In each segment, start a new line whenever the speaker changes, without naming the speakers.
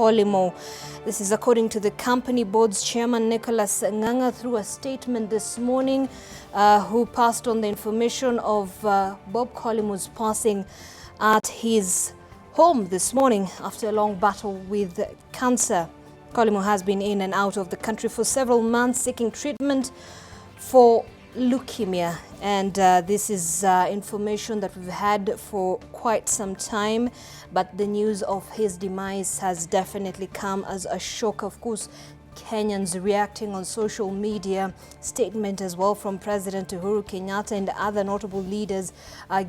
Collymore. This is according to the company board's chairman, Nicholas Nganga, through a statement this morning, who passed on the information of Bob Collymore's passing at his home this morning after a long battle with cancer. Collymore has been in and out of the country for several months seeking treatment for leukemia, and this is information that we've had for quite some time, but the news of his demise has definitely come as a shock. Of course, Kenyans reacting on social media, statement as well from President Uhuru Kenyatta and other notable leaders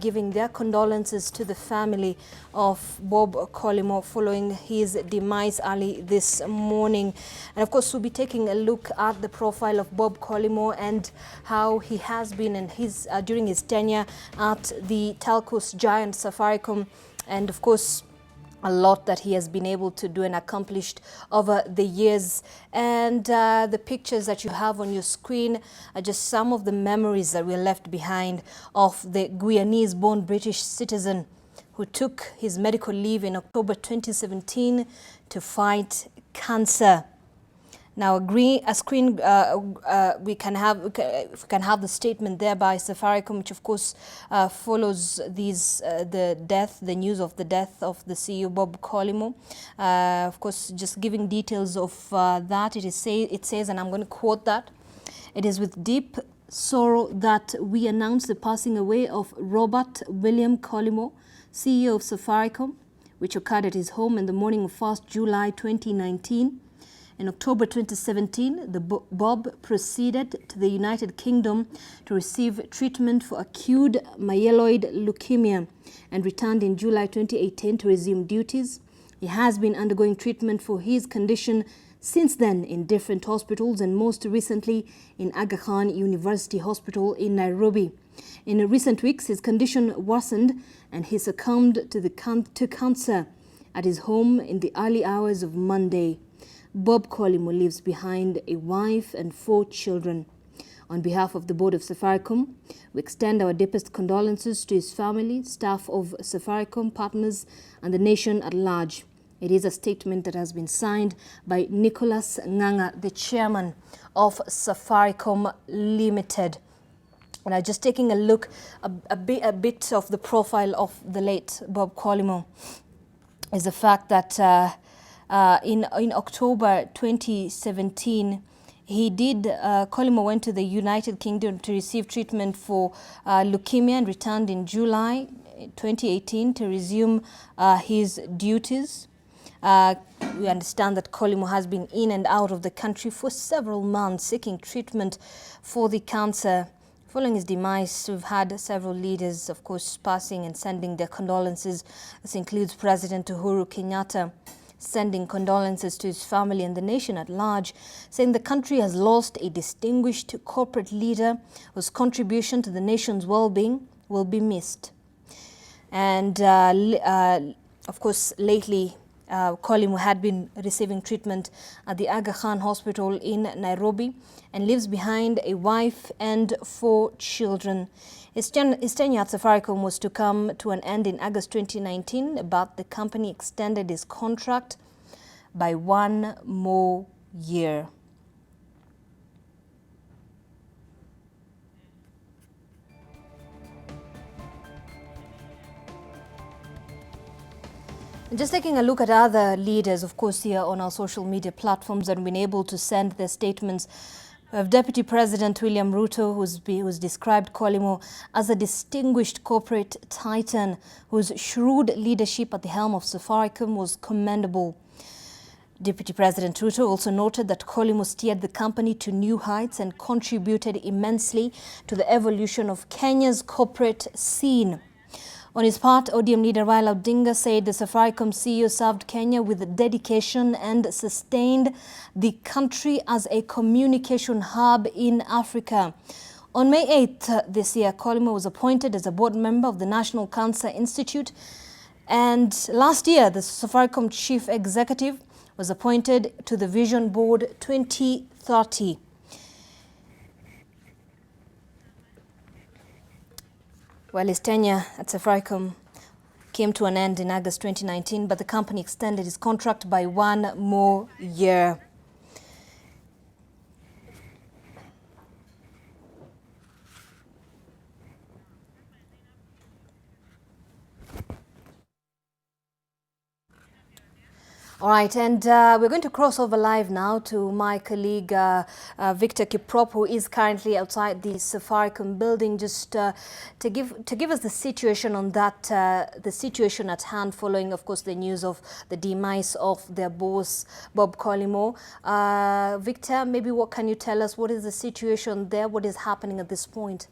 giving their condolences to the family of Bob Collymore following his demise early this morning. And of course, we'll be taking a look at the profile of Bob Collymore and how he has been in his during his tenure at the telcos giant Safaricom, and of course a lot that he has been able to do and accomplished over the years. And the pictures that you have on your screen are just some of the memories that were left behind of the Guyanese-born British citizen who took his medical leave in October 2017 to fight cancer. Now, we can have the statement there by Safaricom, which of course follows the news of the death of the CEO Bob Collymore. Of course, just giving details of that, it says, and I'm going to quote that: "It is with deep sorrow that we announce the passing away of Robert William Collymore, CEO of Safaricom, which occurred at his home in the morning of 1st July 2019. In October 2017, Bob proceeded to the United Kingdom to receive treatment for acute myeloid leukemia and returned in July 2018 to resume duties. He has been undergoing treatment for his condition since then in different hospitals, and most recently in Aga Khan University Hospital in Nairobi. In recent weeks, his condition worsened and he succumbed to cancer at his home in the early hours of Monday. Bob Collymore leaves behind a wife and 4 children. On behalf of the board of Safaricom, we extend our deepest condolences to his family, staff of Safaricom, partners, and the nation at large." It is a statement that has been signed by Nicholas Nganga, the chairman of Safaricom Limited. And just taking a look, a bit of the profile of the late Bob Collymore is the fact that in October 2017, Collymore went to the United Kingdom to receive treatment for leukemia and returned in July 2018 to resume his duties. We understand that Collymore has been in and out of the country for several months seeking treatment for the cancer. Following his demise, we've had several leaders, of course, passing and sending their condolences. This includes President Uhuru Kenyatta, sending condolences to his family and the nation at large, saying the country has lost a distinguished corporate leader whose contribution to the nation's well-being will be missed. And of course, lately, Collymore had been receiving treatment at the Aga Khan Hospital in Nairobi and leaves behind a wife and 4 children. His tenure at Safaricom was to come to an end in August 2019, but the company extended his contract by 1 more year. And just taking a look at other leaders, of course, here on our social media platforms that have been able to send their statements. We have Deputy President William Ruto, who's described Collymore as a distinguished corporate titan whose shrewd leadership at the helm of Safaricom was commendable. Deputy President Ruto also noted that Collymore steered the company to new heights and contributed immensely to the evolution of Kenya's corporate scene. On his part, ODM leader Raila Odinga said the Safaricom CEO served Kenya with dedication and sustained the country as a communication hub in Africa. On May 8th this year, Collymore was appointed as a board member of the National Cancer Institute, and last year the Safaricom chief executive was appointed to the Vision Board 2030. While his tenure at Safaricom came to an end in August 2019, but the company extended its contract by 1 more year. All right, and we're going to cross over live now to my colleague Victor Kiprop, who is currently outside the Safaricom building, just to give us the situation on that, the situation at hand following, of course, the news of the demise of their boss, Bob Collymore. Victor, maybe what can you tell us? What is the situation there? What is happening at this point?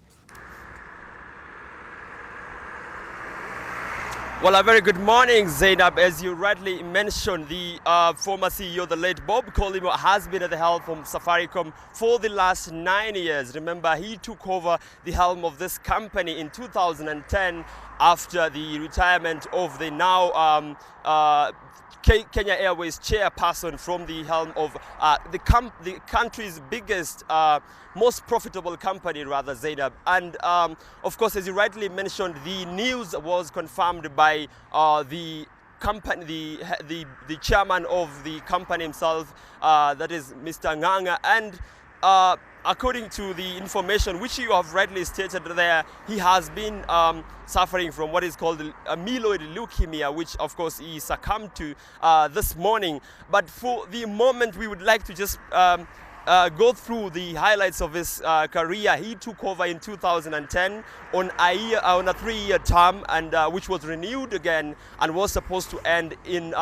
Well, a very good morning, Zainab. As you rightly mentioned, the former CEO, the late Bob Collymore, has been at the helm of Safaricom for the last 9 years. Remember, he took over the helm of this company in 2010 after the retirement of the now Kenya Airways chairperson from the helm of the country's biggest, most profitable company, rather, Zainab. And of course, as you rightly mentioned, the news was confirmed by the company, the chairman of the company himself, that is Mr. Nganga, and according to the information which you have rightly stated there, he has been suffering from what is called amyloid leukemia, which of course he succumbed to this morning. But for the moment, we would like to just go through the highlights of his career. He took over in 2010 on a 3-year term, and which was renewed again and was supposed to end in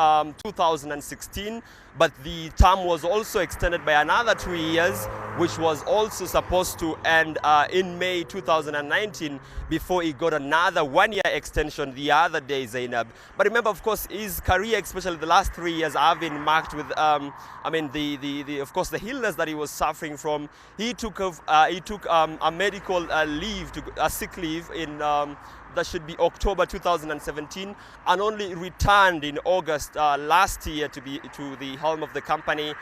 2016. But the term was also extended by another 2 years, which was also supposed to end in May 2019 before he got another 1-year extension the other day, Zainab. But remember, of course, his career, especially the last 3 years, have been marked with, of course, the illness that he was suffering from. He took a medical leave, a sick leave in that should be October 2017, and only returned in August last year to the helm of the company. It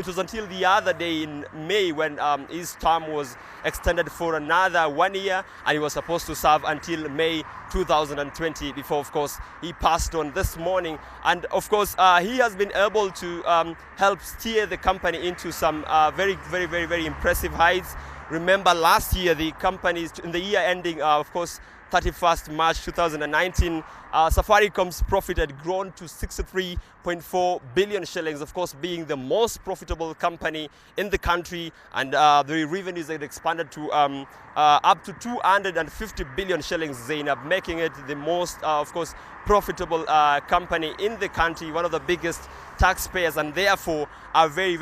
was until the other day in May when his term was extended for another 1 year, and he was supposed to serve until May 2020 before, of course, he passed on this morning. And of course, he has been able to help steer the company into some very impressive heights. Remember, last year, the companies, in the year ending, of course, 31st March 2019, Safaricom's profit had grown to 63.4 billion shillings, of course, being the most profitable company in the country, and the revenues had expanded to up to 250 billion shillings, Zainab, making it the most, of course, profitable company in the country, one of the biggest taxpayers, and therefore a very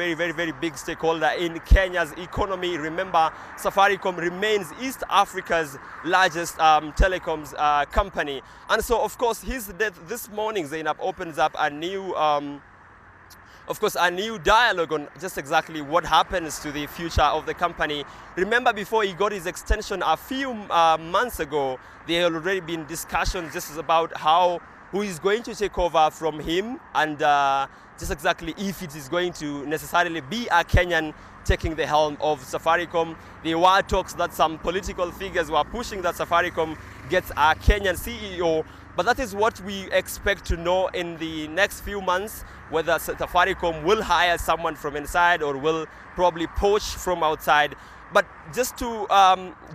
big stakeholder in Kenya's economy. Remember, Safaricom remains East Africa's largest telecoms company. And so, of course, his death this morning, Zainab, opens up a new a new dialogue on just exactly what happens to the future of the company. Remember, before he got his extension a few months ago, there had already been discussions just about who is going to take over from him, and just exactly if it is going to necessarily be a Kenyan taking the helm of Safaricom. There were talks that some political figures were pushing that Safaricom gets a Kenyan CEO, but that is what we expect to know in the next few months, whether Safaricom will hire someone from inside or will probably poach from outside. But just to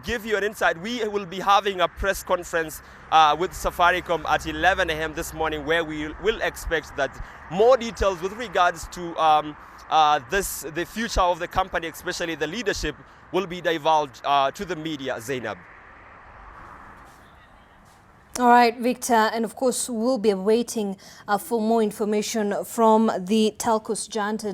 give you an insight, we will be having a press conference with Safaricom at 11 a.m. this morning, where we will expect that more details with regards to the future of the company, especially the leadership, will be divulged to the media, Zainab.
All right, Victor, and of course we'll be waiting for more information from the telcos giant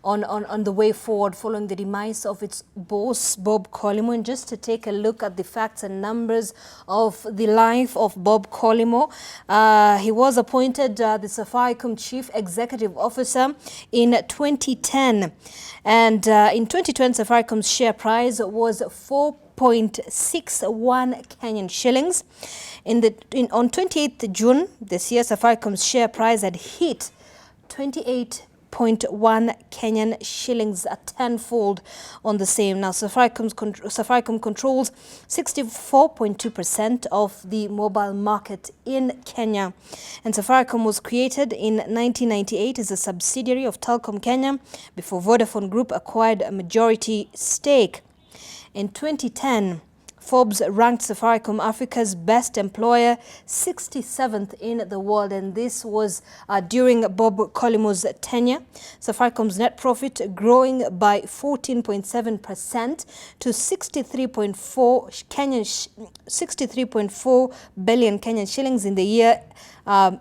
on the way forward following the demise of its boss, Bob Collymore. And just to take a look at the facts and numbers of the life of Bob Collymore, he was appointed the Safaricom Chief Executive Officer in 2010, and in 2020 Safaricom's share price was 4.61 Kenyan shillings. On 28th June this year, Safaricom's share price had hit 28 1.1 Kenyan shillings, a tenfold on the same. Now, Safaricom controls 64.2% of the mobile market in Kenya. And Safaricom was created in 1998 as a subsidiary of Telkom Kenya before Vodafone Group acquired a majority stake. In 2010, Forbes ranked Safaricom Africa's best employer, 67th in the world, and this was during Bob Collymore's tenure. Safaricom's net profit growing by 14.7% to 63.4 billion Kenyan shillings in the year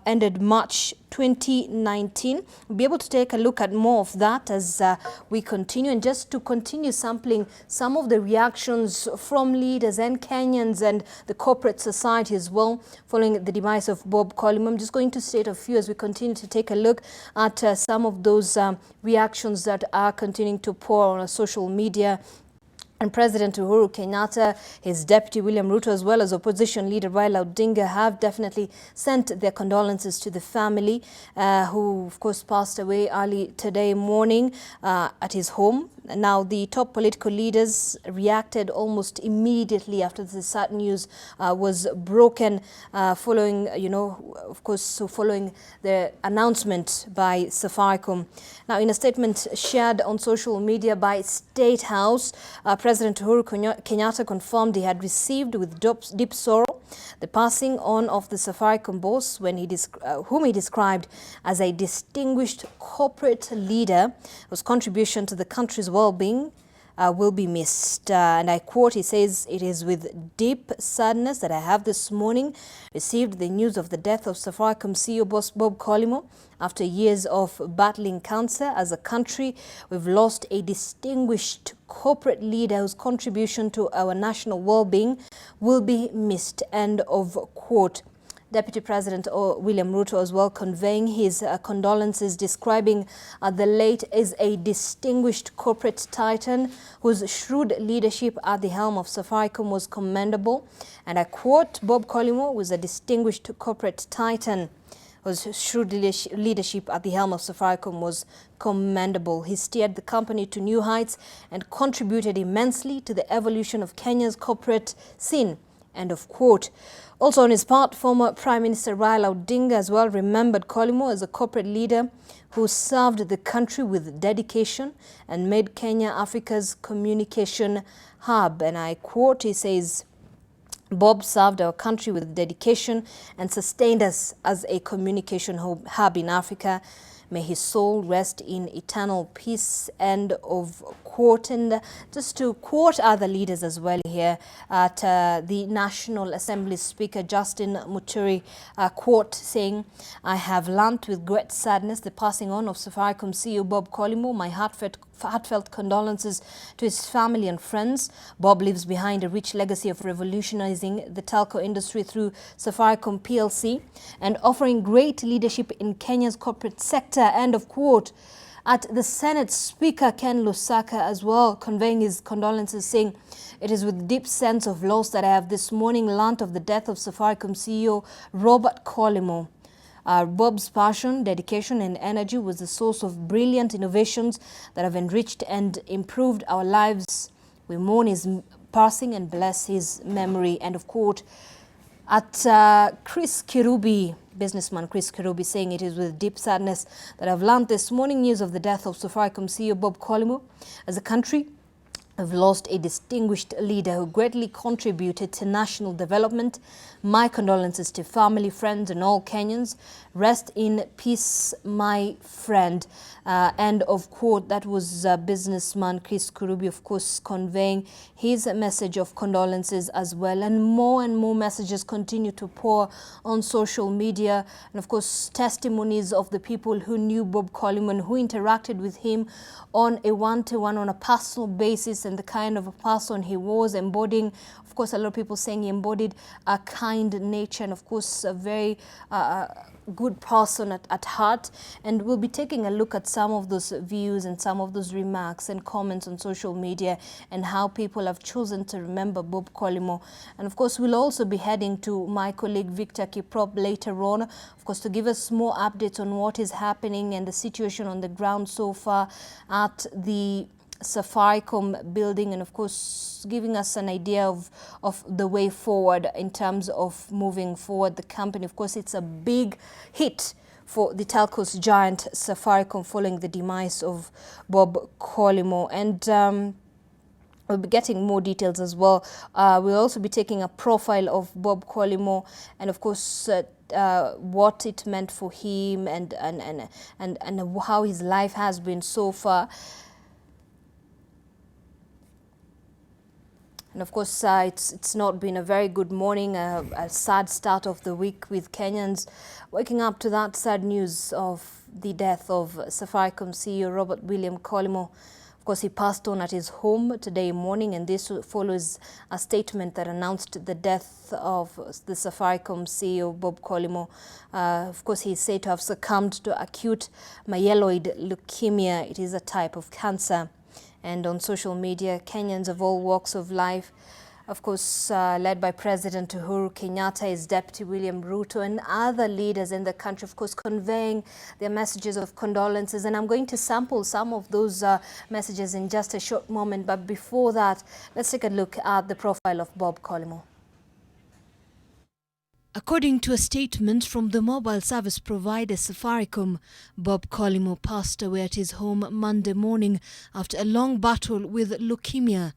ended March 2019. We'll be able to take a look at more of that as we continue, and just to continue sampling some of the reactions from leaders and Kenyans and the corporate society as well following the demise of Bob Collymore. I'm just going to state a few as we continue to take a look at some of those reactions that are continuing to pour on social media. And President Uhuru Kenyatta, his deputy William Ruto, as well as opposition leader Raila Odinga have definitely sent their condolences to the family who, of course, passed away early today morning at his home. Now, the top political leaders reacted almost immediately after the sad news was broken following, following the announcement by Safaricom. Now, in a statement shared on social media by State House, President Uhuru Kenyatta confirmed he had received with deep sorrow the passing on of the Safaricom boss, whom he described as a distinguished corporate leader whose contribution to the country's well-being will be missed. And I quote, he says, "It is with deep sadness that I have this morning received the news of the death of Safaricom CEO boss Bob Collymore. After years of battling cancer as a country, we've lost a distinguished corporate leader whose contribution to our national well-being will be missed." End of quote. Deputy President William Ruto as well conveying his condolences, describing the late as a distinguished corporate titan whose shrewd leadership at the helm of Safaricom was commendable. And I quote, "Bob Collymore was a distinguished corporate titan whose shrewd leadership at the helm of Safaricom was commendable. He steered the company to new heights and contributed immensely to the evolution of Kenya's corporate scene." End of quote. Also on his part, former Prime Minister Raila Odinga as well remembered Collymore as a corporate leader who served the country with dedication and made Kenya Africa's communication hub. And I quote, he says, "Bob served our country with dedication and sustained us as a communication hub in Africa. May his soul rest in eternal peace." End of quote. And just to quote other leaders as well here at the National Assembly Speaker Justin Muturi, quote saying, "I have learnt with great sadness the passing on of Safaricom CEO Bob Collymore. My heartfelt condolences to his family and friends. Bob leaves behind a rich legacy of revolutionizing the telco industry through Safaricom PLC and offering great leadership in Kenya's corporate sector." End of quote. At the Senate, Speaker Ken Lusaka as well conveying his condolences, saying, "It is with deep sense of loss that I have this morning learnt of the death of Safaricom CEO Robert Collymore. Bob's passion, dedication and energy was the source of brilliant innovations that have enriched and improved our lives. We mourn his passing and bless his memory." End of quote. At Chris Kirubi, businessman Chris Kirubi, saying, "It is with deep sadness that I've learned this morning news of the death of Safaricom CEO Bob Collymore. As a country, we've lost a distinguished leader who greatly contributed to national development. My condolences to family, friends and all Kenyans. Rest in peace, my friend." End of quote. That was businessman Chris Kirubi, of course, conveying his message of condolences as well. And more messages continue to pour on social media. And of course, testimonies of the people who knew Bob Collymore, who interacted with him on a one-to-one, on a personal basis, ethics and the kind of a person he was, embodying, of course, a lot of people saying he embodied a kind nature and, of course, a very good person at heart. And we'll be taking a look at some of those views and some of those remarks and comments on social media and how people have chosen to remember Bob Collymore. And of course, we'll also be heading to my colleague Victor Kiprop later on, of course, to give us more updates on what is happening and the situation on the ground so far at the Safaricom building, and of course giving us an idea of the way forward in terms of moving forward the company. Of course, it's a big hit for the telcos giant Safaricom following the demise of Bob Collymore. And we'll be getting more details as well. We'll also be taking a profile of Bob Collymore and, of course, what it meant for him and how his life has been so far. And of course, it's not been a very good morning, a sad start of the week with Kenyans waking up to that sad news of the death of Safaricom CEO Robert William Collymore. Of course, he passed on at his home today morning, and this follows a statement that announced the death of the Safaricom CEO Bob Collymore. Of course, he is said to have succumbed to acute myeloid leukemia. It is a type of cancer. And on social media, Kenyans of all walks of life, of course, led by President Uhuru Kenyatta, his Deputy William Ruto, and other leaders in the country, of course, conveying their messages of condolences. And I'm going to sample some of those messages in just a short moment. But before that, let's take a look at the profile of Bob Collymore. According to a statement from the mobile service provider Safaricom, Bob Collymore passed away at his home Monday morning after a long battle with leukemia.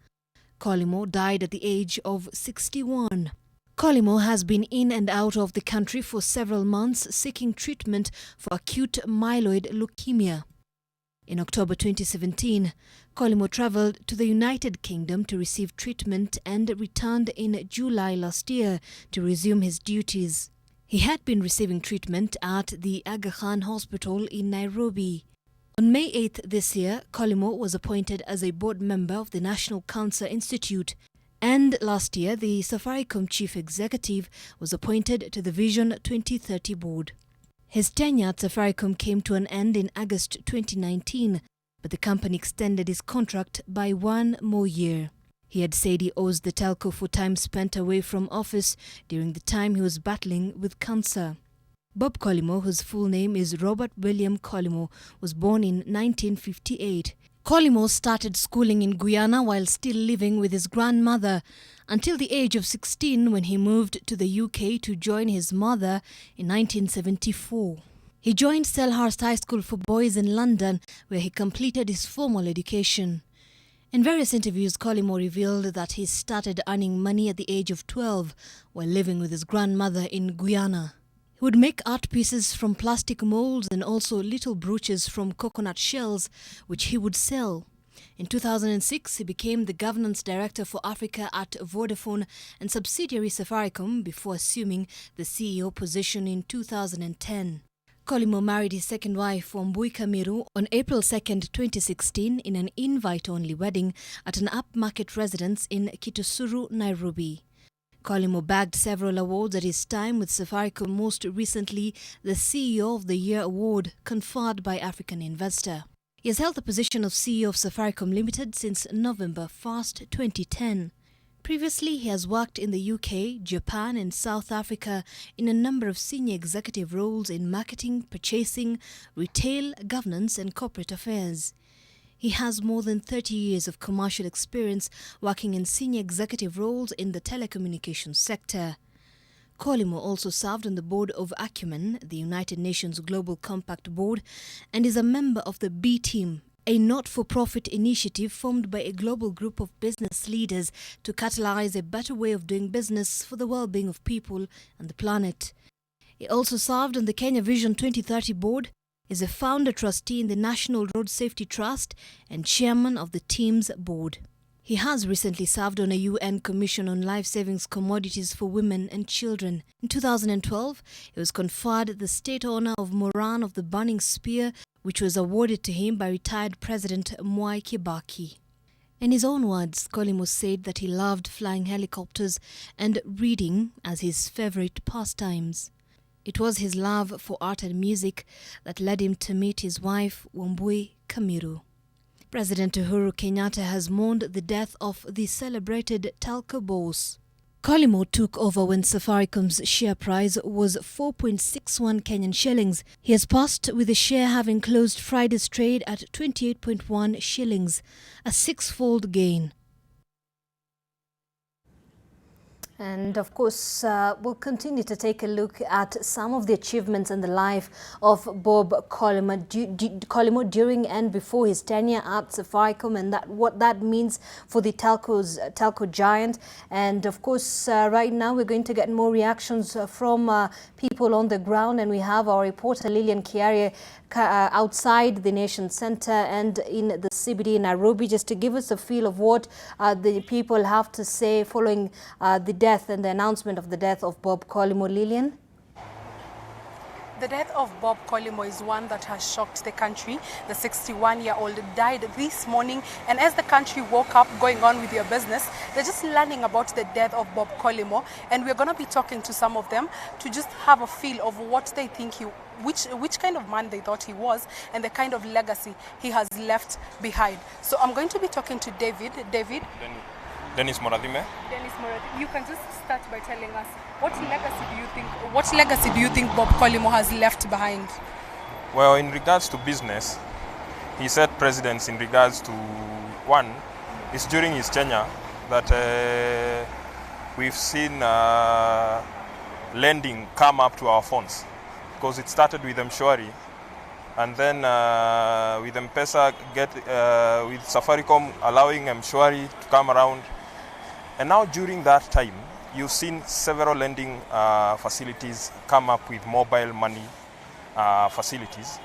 Collymore died at the age of 61. Collymore has been in and out of the country for several months seeking treatment for acute myeloid leukemia. In October 2017, Collymore travelled to the United Kingdom to receive treatment and returned in July last year to resume his duties. He had been receiving treatment at the Aga Khan Hospital in Nairobi. On May 8th this year, Collymore was appointed as a board member of the National Cancer Institute, and last year the Safaricom chief executive was appointed to the Vision 2030 board. His tenure at Safaricom came to an end in August 2019, but the company extended his contract by 1 more year. He had said he owes the telco for time spent away from office during the time he was battling with cancer. Bob Collymore, whose full name is Robert William Collymore, was born in 1958. Collymore started schooling in Guyana while still living with his grandmother until the age of 16 when he moved to the UK to join his mother in 1974. He joined Selhurst High School for Boys in London, where he completed his formal education. In various interviews, Collymore revealed that he started earning money at the age of 12 while living with his grandmother in Guyana. He would make art pieces from plastic molds and also little brooches from coconut shells, which he would sell. In 2006, he became the governance director for Africa at Vodafone and subsidiary Safaricom before assuming the CEO position in 2010. Collymore married his second wife, Wambuika Miru, on April 2, 2016 in an invite-only wedding at an upmarket residence in Kitusuru, Nairobi. Collymore bagged several awards at his time with Safaricom, most recently the CEO of the Year award conferred by African Investor. He has held the position of CEO of Safaricom Limited since November 1st, 2010. Previously, he has worked in the UK, Japan and South Africa in a number of senior executive roles in marketing, purchasing, retail, governance and corporate affairs. He has more than 30 years of commercial experience working in senior executive roles in the telecommunications sector. Collymore also served on the board of Acumen, the United Nations Global Compact Board, and is a member of the B Team, a not-for-profit initiative formed by a global group of business leaders to catalyze a better way of doing business for the well-being of people and the planet. He also served on the Kenya Vision 2030 board, is a founder trustee in the National Road Safety Trust and chairman of the team's board. He has recently served on a UN Commission on Life Savings Commodities for Women and Children. In 2012, he was conferred the state honor of Moran of the Burning Spear, which was awarded to him by retired President Mwai Kibaki. In his own words, Collymore said that he loved flying helicopters and reading as his favorite pastimes. It was his love for art and music that led him to meet his wife, Wambui Kamiru. President Uhuru Kenyatta has mourned the death of the celebrated telco boss. Collymore took over when Safaricom's share price was 4.61 Kenyan shillings. He has passed with the share having closed Friday's trade at 28.1 shillings, a six-fold gain. And of course, we'll continue to take a look at some of the achievements in the life of Bob Collymore during and before his tenure at Safaricom, and what that means for the telco giant. And of course, right now we're going to get more reactions from people on the ground, and we have our reporter Lillian Kiarie outside the Nation Centre and in the CBD in Nairobi, just to give us a feel of what the people have to say following the death and the announcement of the death of Bob Collymore. Lillian?
The death of Bob Collymore is one that has shocked the country. The 61-year-old died this morning, and as the country woke up going on with their business, they're just learning about the death of Bob Collymore, and we're going to be talking to some of them to just have a feel of what they think which kind of man they thought he was, and the kind of legacy he has left behind. So I'm going to be talking to David.
Dennis Moradime.
Dennis Moradime, you can just start by telling us what legacy do you think Bob Collymore has left behind?
Well, in regards to business, he set precedents in regards to one. It's during his tenure that we've seen lending come up to our phones, because it started with Mshwari, and then with M-Pesa, with Safaricom allowing Mshwari to come around. And now during that time, you've seen several lending facilities come up with mobile money facilities.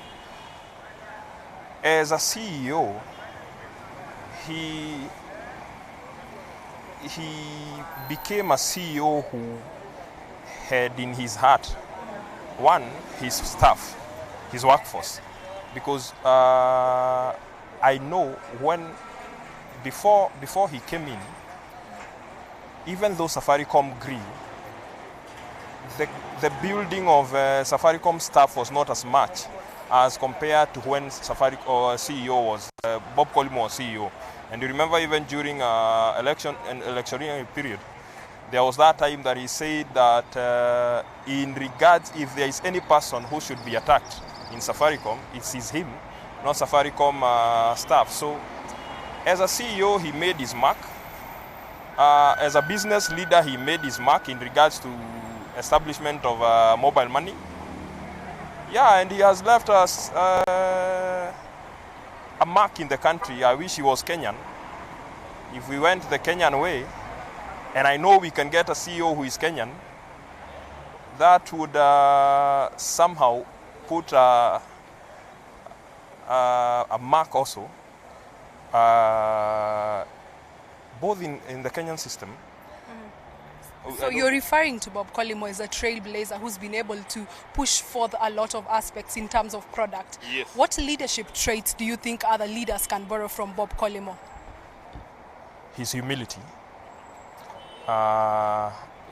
As a CEO, he became a CEO who had in his heart, one, his staff, his workforce. Because I know when, before he came in, even though Safaricom grew, the building of Safaricom staff was not as much as compared to when Safaricom CEO was, Bob Collymore CEO. And you remember even during electioneering period, there was that time that he said that in regards, if there is any person who should be attacked in Safaricom, it's him, not Safaricom staff. So as a CEO, he made his mark. As a business leader, he made his mark in regards to establishment of mobile money. Yeah, and he has left us a mark in the country. I wish he was Kenyan. If we went the Kenyan way, and I know we can get a CEO who is Kenyan, that would somehow put a mark also, both in the Kenyan system.
Mm-hmm. So you're referring to Bob Collymore as a trailblazer who's been able to push forth a lot of aspects in terms of product.
Yes.
What leadership traits do you think other leaders can borrow from Bob Collymore?
His humility.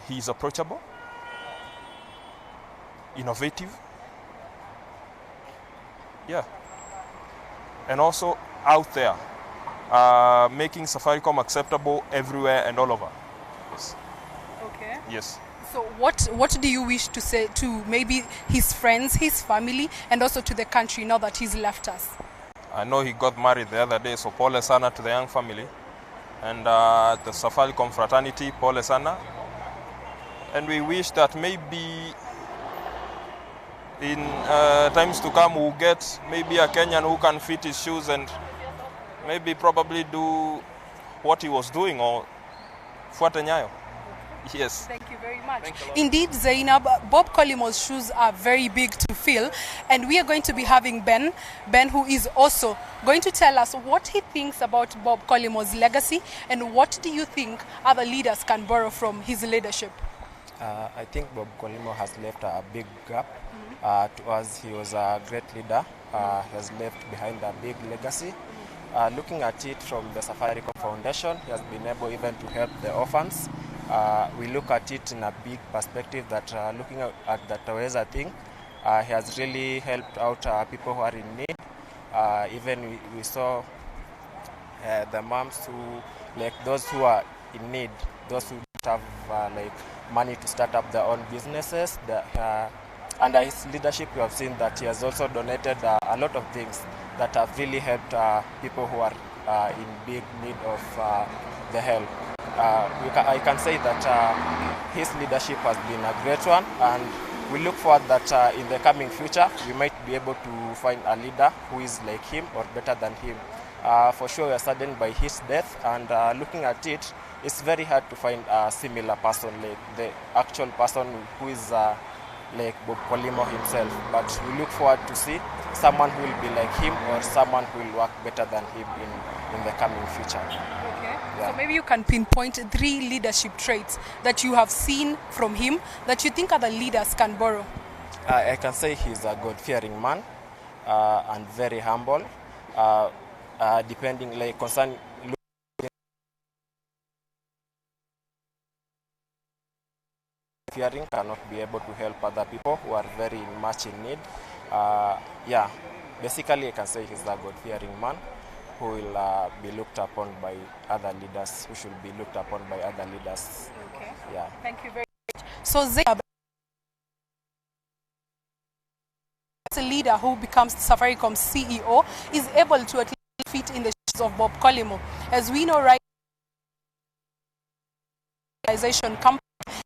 He's approachable, innovative, yeah, and also out there, making Safaricom acceptable everywhere and all over. Yes.
Okay.
Yes.
So what do you wish to say to maybe his friends, his family, and also to the country now that he's left us?
I know he got married the other day, so pole sana to the young family. And the Safaricom fraternity, pole sana. And we wish that maybe in times to come we'll get maybe a Kenyan who can fit his shoes and maybe probably do what he was doing or fuate nyayo. Yes.
Thank you very much. Indeed, Zainab, Bob Collymore's shoes are very big to fill, and we are going to be having Ben, who is also going to tell us what he thinks about Bob Collymore's legacy and what do you think other leaders can borrow from his leadership.
I think Bob Collymore has left a big gap. To us, he was a great leader. He has left behind a big legacy. Looking at it from the Safaricom Foundation, he has been able even to help the orphans. We look at it in a big perspective that looking at the Taweza thing, he has really helped out people who are in need. Even we saw the moms who, like those who are in need, those who don't have like money to start up their own businesses. Under his leadership, we have seen that he has also donated a lot of things that have really helped people who are in big need of the help. I can say that his leadership has been a great one, and we look forward that in the coming future we might be able to find a leader who is like him or better than him. For sure, we are saddened by his death, and looking at it, it's very hard to find a similar person, like the actual person who is like Bob Collymore himself. But we look forward to see someone who will be like him or someone who will work better than him in the coming future.
Okay.
Yeah.
So maybe you can pinpoint 3 leadership traits that you have seen from him that you think other leaders can borrow.
I can say he's a God-fearing man and very humble. Depending, like concern, fearing cannot be able to help other people who are very much in need. Yeah, basically I can say he's a God-fearing man who will be looked upon by other leaders, who should be looked upon by other leaders.
Okay.
Yeah.
Thank you very much. So Zainab, as a leader who becomes Safaricom CEO, is able to at least fit in the shoes of Bob Collymore. As we know, right, organization company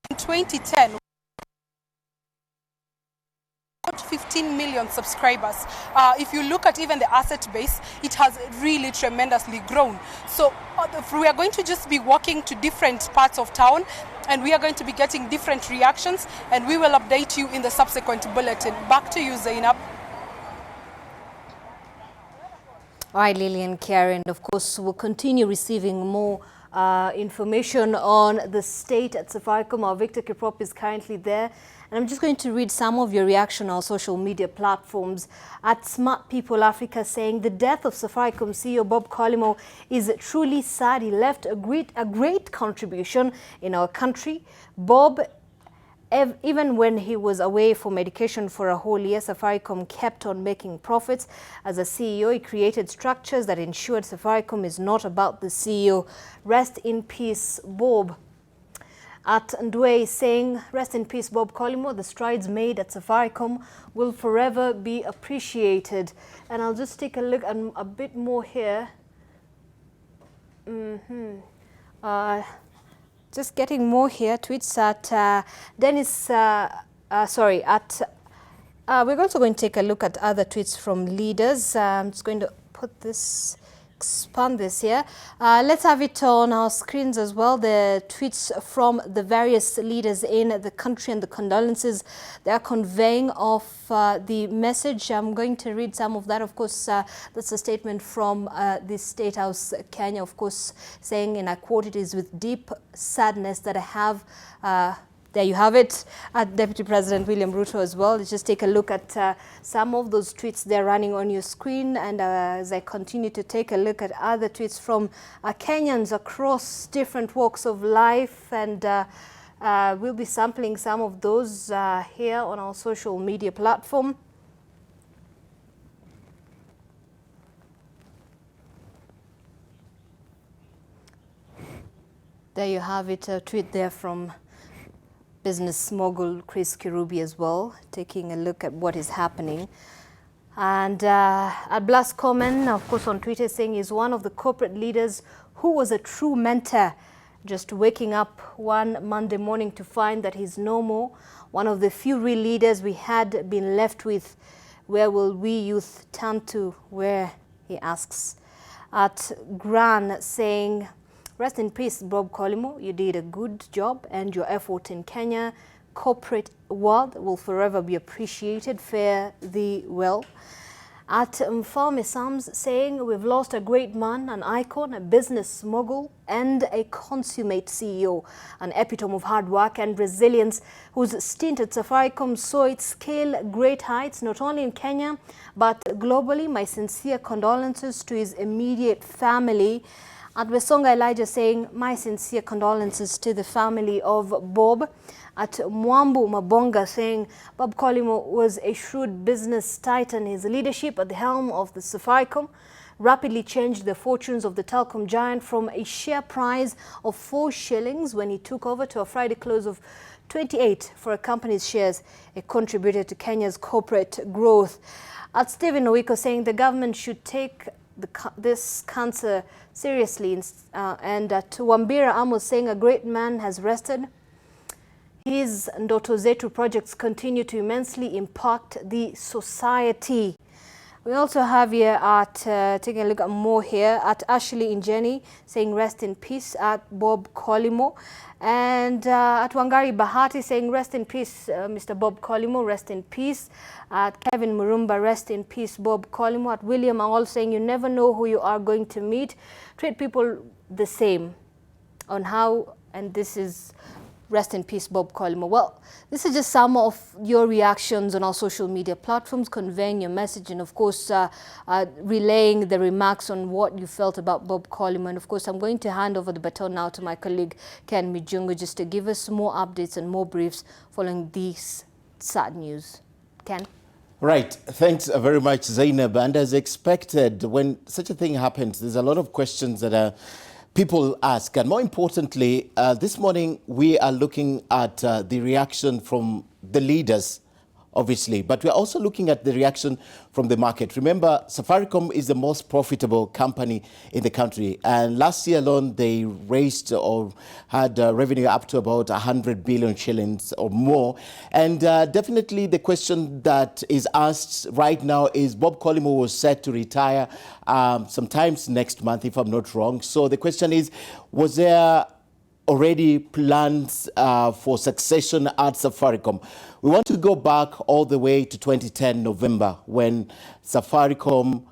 in 2010, 15 million subscribers. If you look at even the asset base, it has really tremendously grown. So we are going to just be walking to different parts of town, and we are going to be getting different reactions, and we will update you in the subsequent bulletin. Back to you, Zainab.
All right, Lillian, Karen, of course, we'll continue receiving more information on the state at Safaricom. Our Victor Kiprop is currently there. And I'm just going to read some of your reaction on social media platforms. At Smart People Africa saying, the death of Safaricom CEO Bob Collymore is truly sad. He left a great contribution in our country. Bob, even when he was away for medication for a whole year, Safaricom kept on making profits. As a CEO, he created structures that ensured Safaricom is not about the CEO. Rest in peace, Bob. At Ndwe saying, rest in peace, Bob Collymore. The strides made at Safaricom will forever be appreciated. And I'll just take a look at a bit more here. Just getting more here. Tweets at Dennis, we're also going to take a look at other tweets from leaders. I'm just going to put this, expand this here. Let's have it on our screens as well. The tweets from the various leaders in the country and the condolences they are conveying of the message. I'm going to read some of that. Of course, that's a statement from the State House, Kenya, of course, saying, and I quote, it is with deep sadness that I have there you have it, Deputy President William Ruto as well. Let's just take a look at some of those tweets they're running on your screen. And as I continue to take a look at other tweets from Kenyans across different walks of life, and we'll be sampling some of those here on our social media platform. There you have it, a tweet there from business mogul Chris Kirubi as well, taking a look at what is happening. And at Blas Common, of course, on Twitter, saying he's one of the corporate leaders who was a true mentor, just waking up one Monday morning to find that he's no more. One of the few real leaders we had been left with. Where will we youth turn to? Where, he asks. At Gran, saying, rest in peace, Bob Collymore. You did a good job, and your effort in Kenya corporate world will forever be appreciated. Fare thee well. At Mfalme Sams saying we've lost a great man, an icon, a business mogul and a consummate CEO, an epitome of hard work and resilience whose stint at Safaricom saw it scale great heights not only in Kenya but globally. My sincere condolences to his immediate family. At Wesonga Elijah saying my sincere condolences to the family of Bob. At Mwambu Mabonga saying Bob Collymore was a shrewd business titan. His leadership at the helm of the Safaricom rapidly changed the fortunes of the telecom giant from a share price of 4 shillings when he took over to a Friday close of 28 for a company's shares. It contributed to Kenya's corporate growth. At Stephen Owiko saying the government should take this cancer seriously. And at Wambira Amos saying a great man has rested. His Ndoto Zetu projects continue to immensely impact the society. We also have here at, taking a look at more here, at Ashley Injeni saying rest in peace at Bob Collymore. And at Wangari Bahati saying rest in peace, Mr. Bob Collymore, rest in peace. At Kevin Murumba, rest in peace, Bob Collymore. At William All saying you never know who you are going to meet. Treat people the same on how, and this is rest in peace, Bob Collymore. Well, this is just some of your reactions on our social media platforms, conveying your message and, of course, relaying the remarks on what you felt about Bob Collymore. And, of course, I'm going to hand over the baton now to my colleague, Ken Mijungu, just to give us more updates and more briefs following these sad news. Ken?
Right. Thanks very much, Zainab. And as expected, when such a thing happens, there's a lot of questions that people ask. And more importantly, this morning we are looking at the reaction from the leaders, obviously, but we're also looking at the reaction from the market. Remember, Safaricom is the most profitable company in the country. And last year alone, they raised or had revenue up to about 100 billion shillings or more. And definitely the question that is asked right now is Bob Collymore was set to retire sometimes next month, if I'm not wrong. So the question is, was there already plans for succession at Safaricom? We want to go back all the way to 2010 November when Safaricom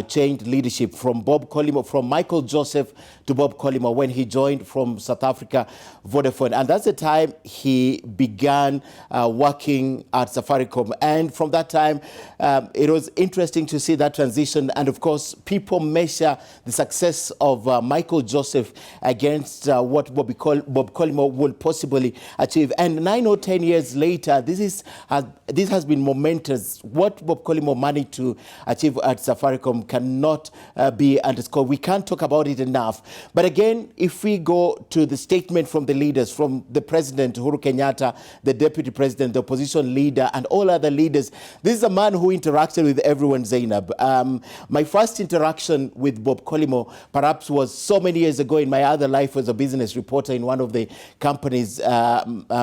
changed leadership from Bob Collymore, from Michael Joseph to Bob Collymore when he joined from South Africa Vodafone. And that's the time he began working at Safaricom. And from that time, it was interesting to see that transition. And of course, people measure the success of Michael Joseph against what Bob Collymore will possibly achieve. And 9 or 10 years later, this has been momentous. What Bob Collymore managed to achieve at Safaricom cannot be underscored. We can't talk about it enough. But again, if we go to the statement from the leaders, from the President, Uhuru Kenyatta, the Deputy President, the opposition leader, and all other leaders, this is a man who interacted with everyone, Zainab. My first interaction with Bob Collymore perhaps was so many years ago in my other life as a business reporter in one of the companies,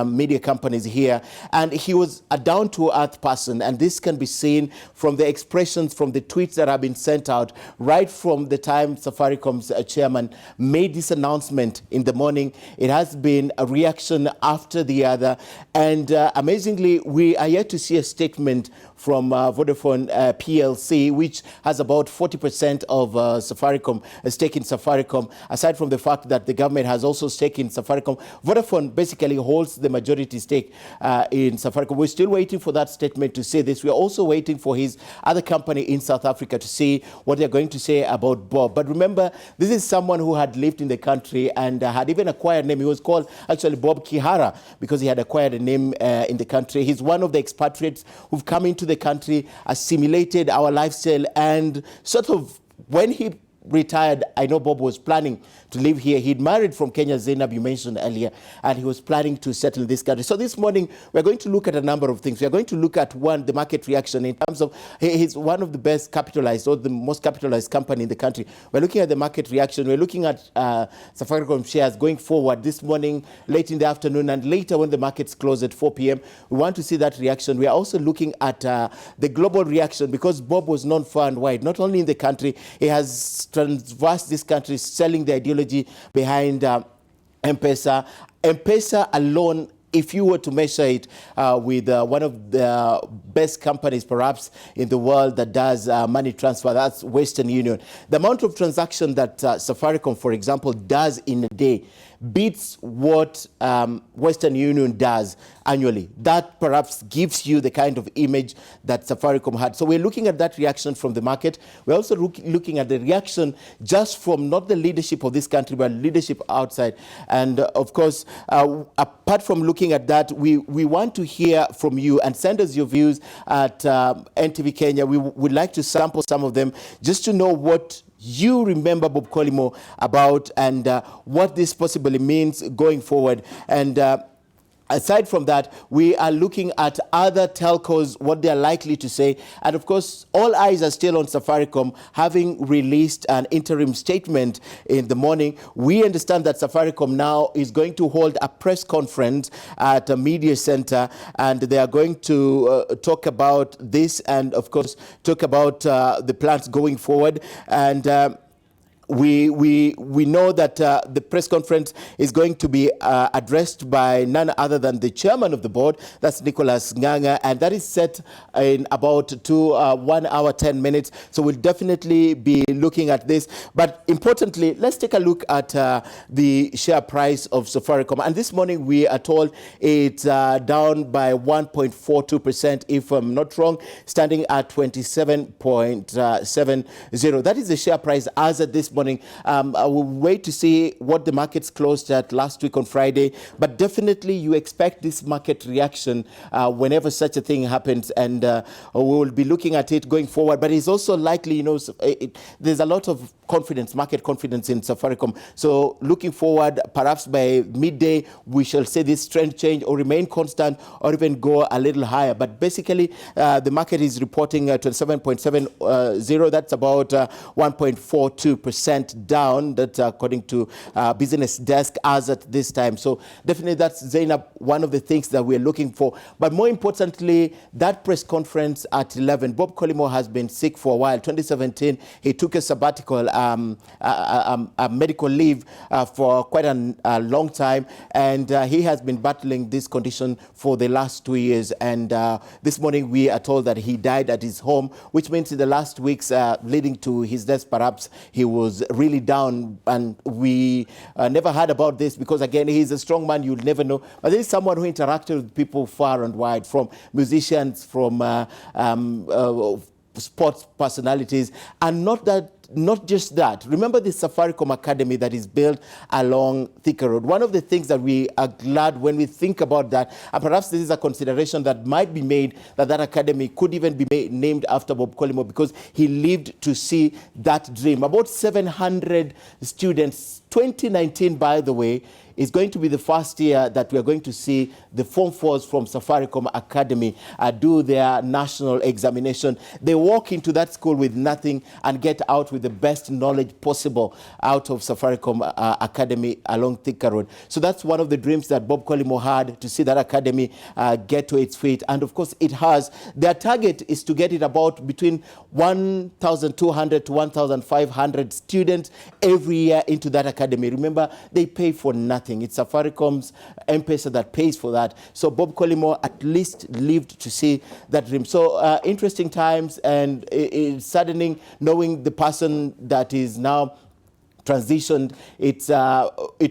media companies here. And he was a down-to-earth person. And this can be seen from the expressions, from the tweets that have been sent out right from the time Safaricom's chairman made this announcement in the morning. It has been a reaction after the other. And amazingly, we are yet to see a statement from Vodafone PLC, which has about 40% of Safaricom, a stake in Safaricom. Aside from the fact that the government has also stake in Safaricom, Vodafone basically holds the majority stake in Safaricom. We're still waiting for that statement to say this. We're also waiting for his other company in South Africa to see what they're going to say about Bob. But remember, this is someone who had lived in the country and had even acquired a name. He was called actually Bob Kihara because he had acquired a name in the country. He's one of the expatriates who've come into the country, assimilated our lifestyle, and sort of when he retired, I know Bob was planning to live here. He'd married from Kenya, Zainab, you mentioned earlier, and he was planning to settle in this country. So this morning, we're going to look at a number of things. We're going to look at, one, the market reaction in terms of he's one of the best capitalized or the most capitalized company in the country. We're looking at the market reaction. We're looking at Safaricom shares going forward this morning, late in the afternoon, and later when the markets close at 4 p.m. We want to see that reaction. We are also looking at the global reaction because Bob was known far and wide, not only in the country, he has transversed this country, selling the ideology behind M-Pesa. M-Pesa alone if you were to measure it with one of the best companies perhaps in the world that does money transfer, that's Western Union. The amount of transaction that Safaricom, for example, does in a day beats what Western Union does annually. That perhaps gives you the kind of image that Safaricom had. So we're looking at that reaction from the market. We're also looking at the reaction just from not the leadership of this country, but leadership outside. And of course, apart from looking at that, we want to hear from you and send us your views at NTV Kenya. We would like to sample some of them just to know what you remember Bob Collymore about and what this possibly means going forward. And aside from that, we are looking at other telcos, what they're likely to say. And of course, all eyes are still on Safaricom, having released an interim statement in the morning. We understand that Safaricom now is going to hold a press conference at a media center, and they are going to talk about this and, of course, talk about the plans going forward. And we know that the press conference is going to be addressed by none other than the chairman of the board, that's Nicholas Nganga, and that is set in about 1 hour, 10 minutes. So we'll definitely be looking at this. But importantly, let's take a look at the share price of Safaricom. And this morning we are told it's down by 1.42%, if I'm not wrong, standing at 27.70. That is the share price as at this morning. I will wait to see what the markets closed at last week on Friday, but definitely you expect this market reaction whenever such a thing happens, and we will be looking at it going forward. But it's also likely, there's a lot of confidence, market confidence in Safaricom. So looking forward, perhaps by midday, we shall see this trend change or remain constant or even go a little higher. But basically, the market is reporting 27.70. That's about 1.42% down. That's according to Business Desk as at this time. So definitely that's, Zainab, one of the things that we're looking for. But more importantly, that press conference at 11, Bob Collymore has been sick for a while. 2017, he took a sabbatical, a medical leave for quite a long time, and he has been battling this condition for the last 2 years. And this morning we are told that he died at his home, which means in the last weeks leading to his death, perhaps he was really down, and we never heard about this because, again, he's a strong man. You'll never know. But there is someone who interacted with people far and wide, from musicians, from sports personalities, and not just that. Remember the Safaricom Academy that is built along Thika Road. One of the things that we are glad when we think about that, and perhaps this is a consideration that might be made, that academy could even be named after Bob Collymore, because he lived to see that dream. About 700 students. 2019, by the way, is going to be the first year that we are going to see the Form 4s from Safaricom Academy do their national examination. They walk into that school with nothing and get out with the best knowledge possible out of Safaricom Academy along Thika Road. So that's one of the dreams that Bob Collymore had, to see that academy get to its feet. And of course it has. Their target is to get it about between 1,200 to 1,500 students every year into that academy. Remember, they pay for nothing. It's Safaricom's M-Pesa that pays for that. So Bob Collymore at least lived to see that dream. So interesting times, and it's saddening knowing the person that is now transitioned. It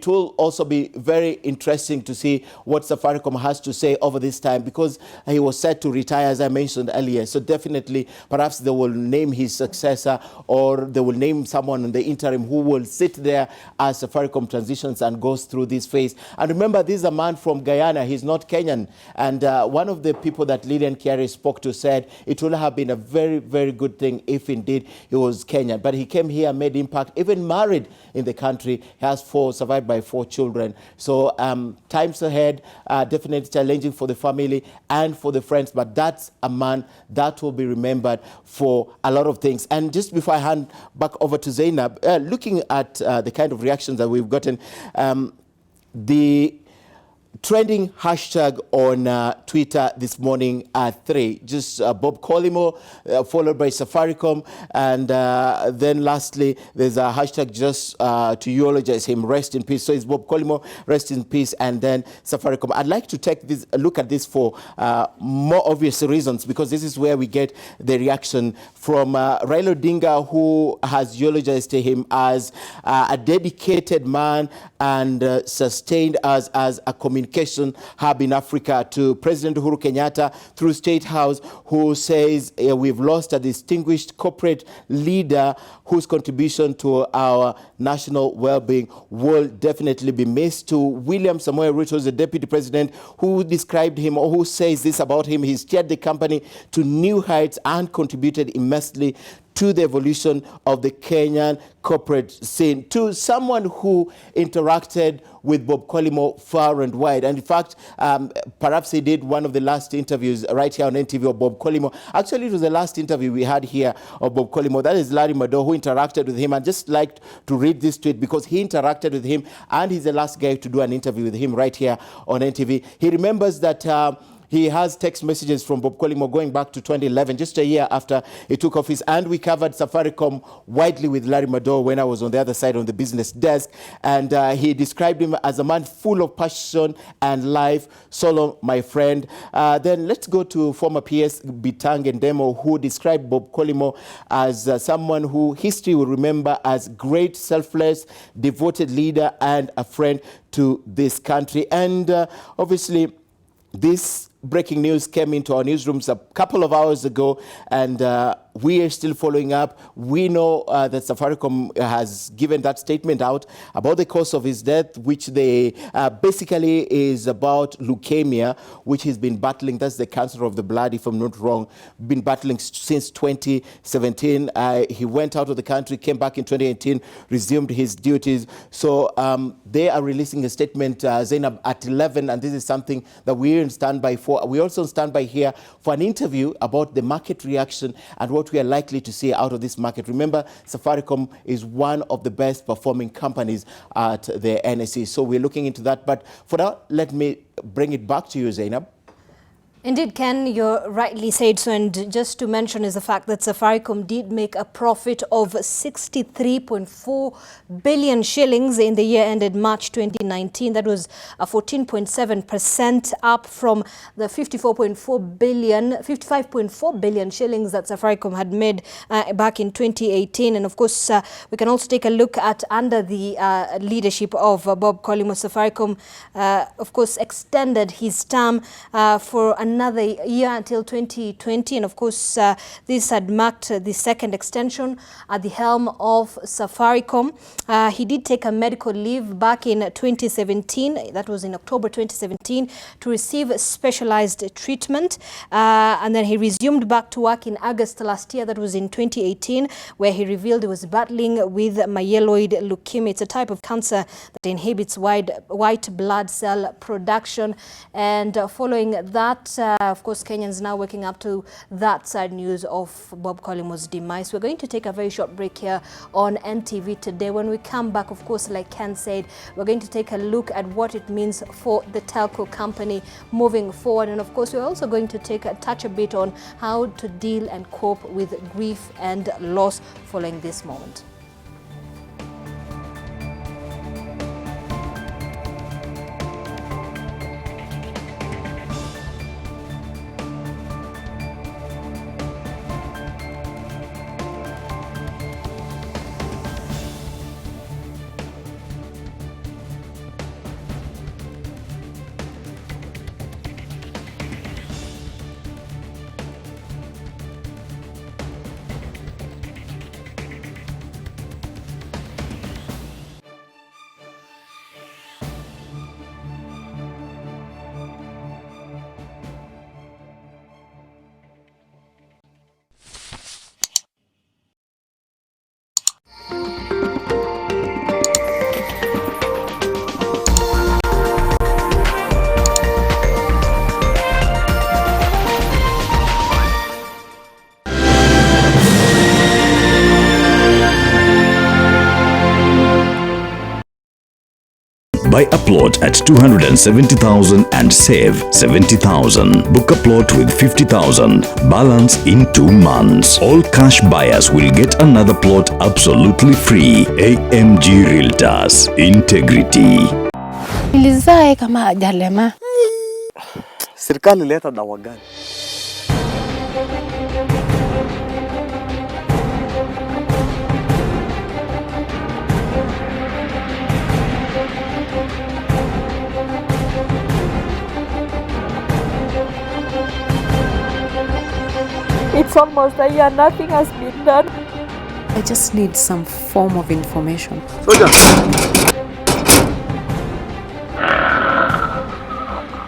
will also be very interesting to see what Safaricom has to say over this time, because he was set to retire, as I mentioned earlier. So definitely, perhaps they will name his successor, or they will name someone in the interim who will sit there as Safaricom transitions and goes through this phase. And remember, this is a man from Guyana. He's not Kenyan. And one of the people that Lillian Carey spoke to said it would have been a very, very good thing if indeed he was Kenyan. But he came here, made impact, even married in the country. He has survived by 4 children. So times ahead definitely challenging for the family and for the friends, but that's a man that will be remembered for a lot of things. And just before I hand back over to Zainab, looking at the kind of reactions that we've gotten, the trending hashtag on Twitter this morning at 3. Just Bob Collymore, followed by Safaricom. And then lastly, there's a hashtag just to eulogize him, rest in peace. So it's Bob Collymore, rest in peace, and then Safaricom. I'd like to take this a look at this for more obvious reasons, because this is where we get the reaction from Raila Odinga, who has eulogized him as a dedicated man and sustained us as a communication hub in Africa, to President Uhuru Kenyatta through State House, who says we've lost a distinguished corporate leader whose contribution to our national well-being will definitely be missed. To William Samoei Ruto, the deputy president, who described him, or who says this about him: he steered the company to new heights and contributed immensely to the evolution of the Kenyan corporate scene. To someone who interacted with Bob Collymore far and wide. And in fact, perhaps he did one of the last interviews right here on NTV of Bob Collymore. Actually, it was the last interview we had here of Bob Collymore. That is Larry Madowo, who interacted with him. I'd just like to read this tweet because he interacted with him, and he's the last guy to do an interview with him right here on NTV. He remembers that he has text messages from Bob Collymore going back to 2011, just a year after he took office. And we covered Safaricom widely with Larry Madowo when I was on the other side on the business desk. And he described him as a man full of passion and life. So long, my friend. Then let's go to former PS Bitang Ndemo, who described Bob Collymore as someone who history will remember as great, selfless, devoted leader and a friend to this country. And obviously, this breaking news came into our newsrooms a couple of hours ago, and we are still following up. We know that Safaricom has given that statement out about the cause of his death, which they basically is about leukemia, which he's been battling. That's the cancer of the blood, if I'm not wrong, been battling since 2017. He went out of the country, came back in 2018, resumed his duties. So they are releasing a statement, Zainab, at 11, and this is something that we're in standby for. We also stand by here for an interview about the market reaction and what we are likely to see out of this market. Remember, Safaricom is one of the best performing companies at the NSE. So we're looking into that. But for now, let me bring it back to you, Zainab.
Indeed, Ken, you rightly said so. And just to mention is the fact that Safaricom did make a profit of 63.4 billion shillings in the year ended March 2019. That was a 14.7% up from the 55.4 billion shillings that Safaricom had made back in 2018. And of course, we can also take a look at under the leadership of Bob Collymore. Safaricom, of course, extended his term for another year until 2020, and of course this had marked the second extension at the helm of Safaricom. He did take a medical leave back in 2017, that was in October 2017, to receive specialized treatment, and then he resumed back to work in August last year, that was in 2018, where he revealed he was battling with myeloid leukemia. It's a type of cancer that inhibits white blood cell production, and following that, of course, Kenyans now waking up to that sad news of Bob Collymore's demise. We're going to take a very short break here on NTV today. When we come back, of course, like Ken said, we're going to take a look at what it means for the telco company moving forward. And of course, we're also going to touch a bit on how to deal and cope with grief and loss following this moment.
Buy a plot at 270,000 and save 70,000. Book a plot with 50,000. Balance in 2 months. All cash buyers will get another plot absolutely free. AMG Realtors. Integrity.
Nilizae kama hajalema.
Serikali ileta dawa gani?
It's almost a year, nothing has been done.
I just need some form of information.
Soldier.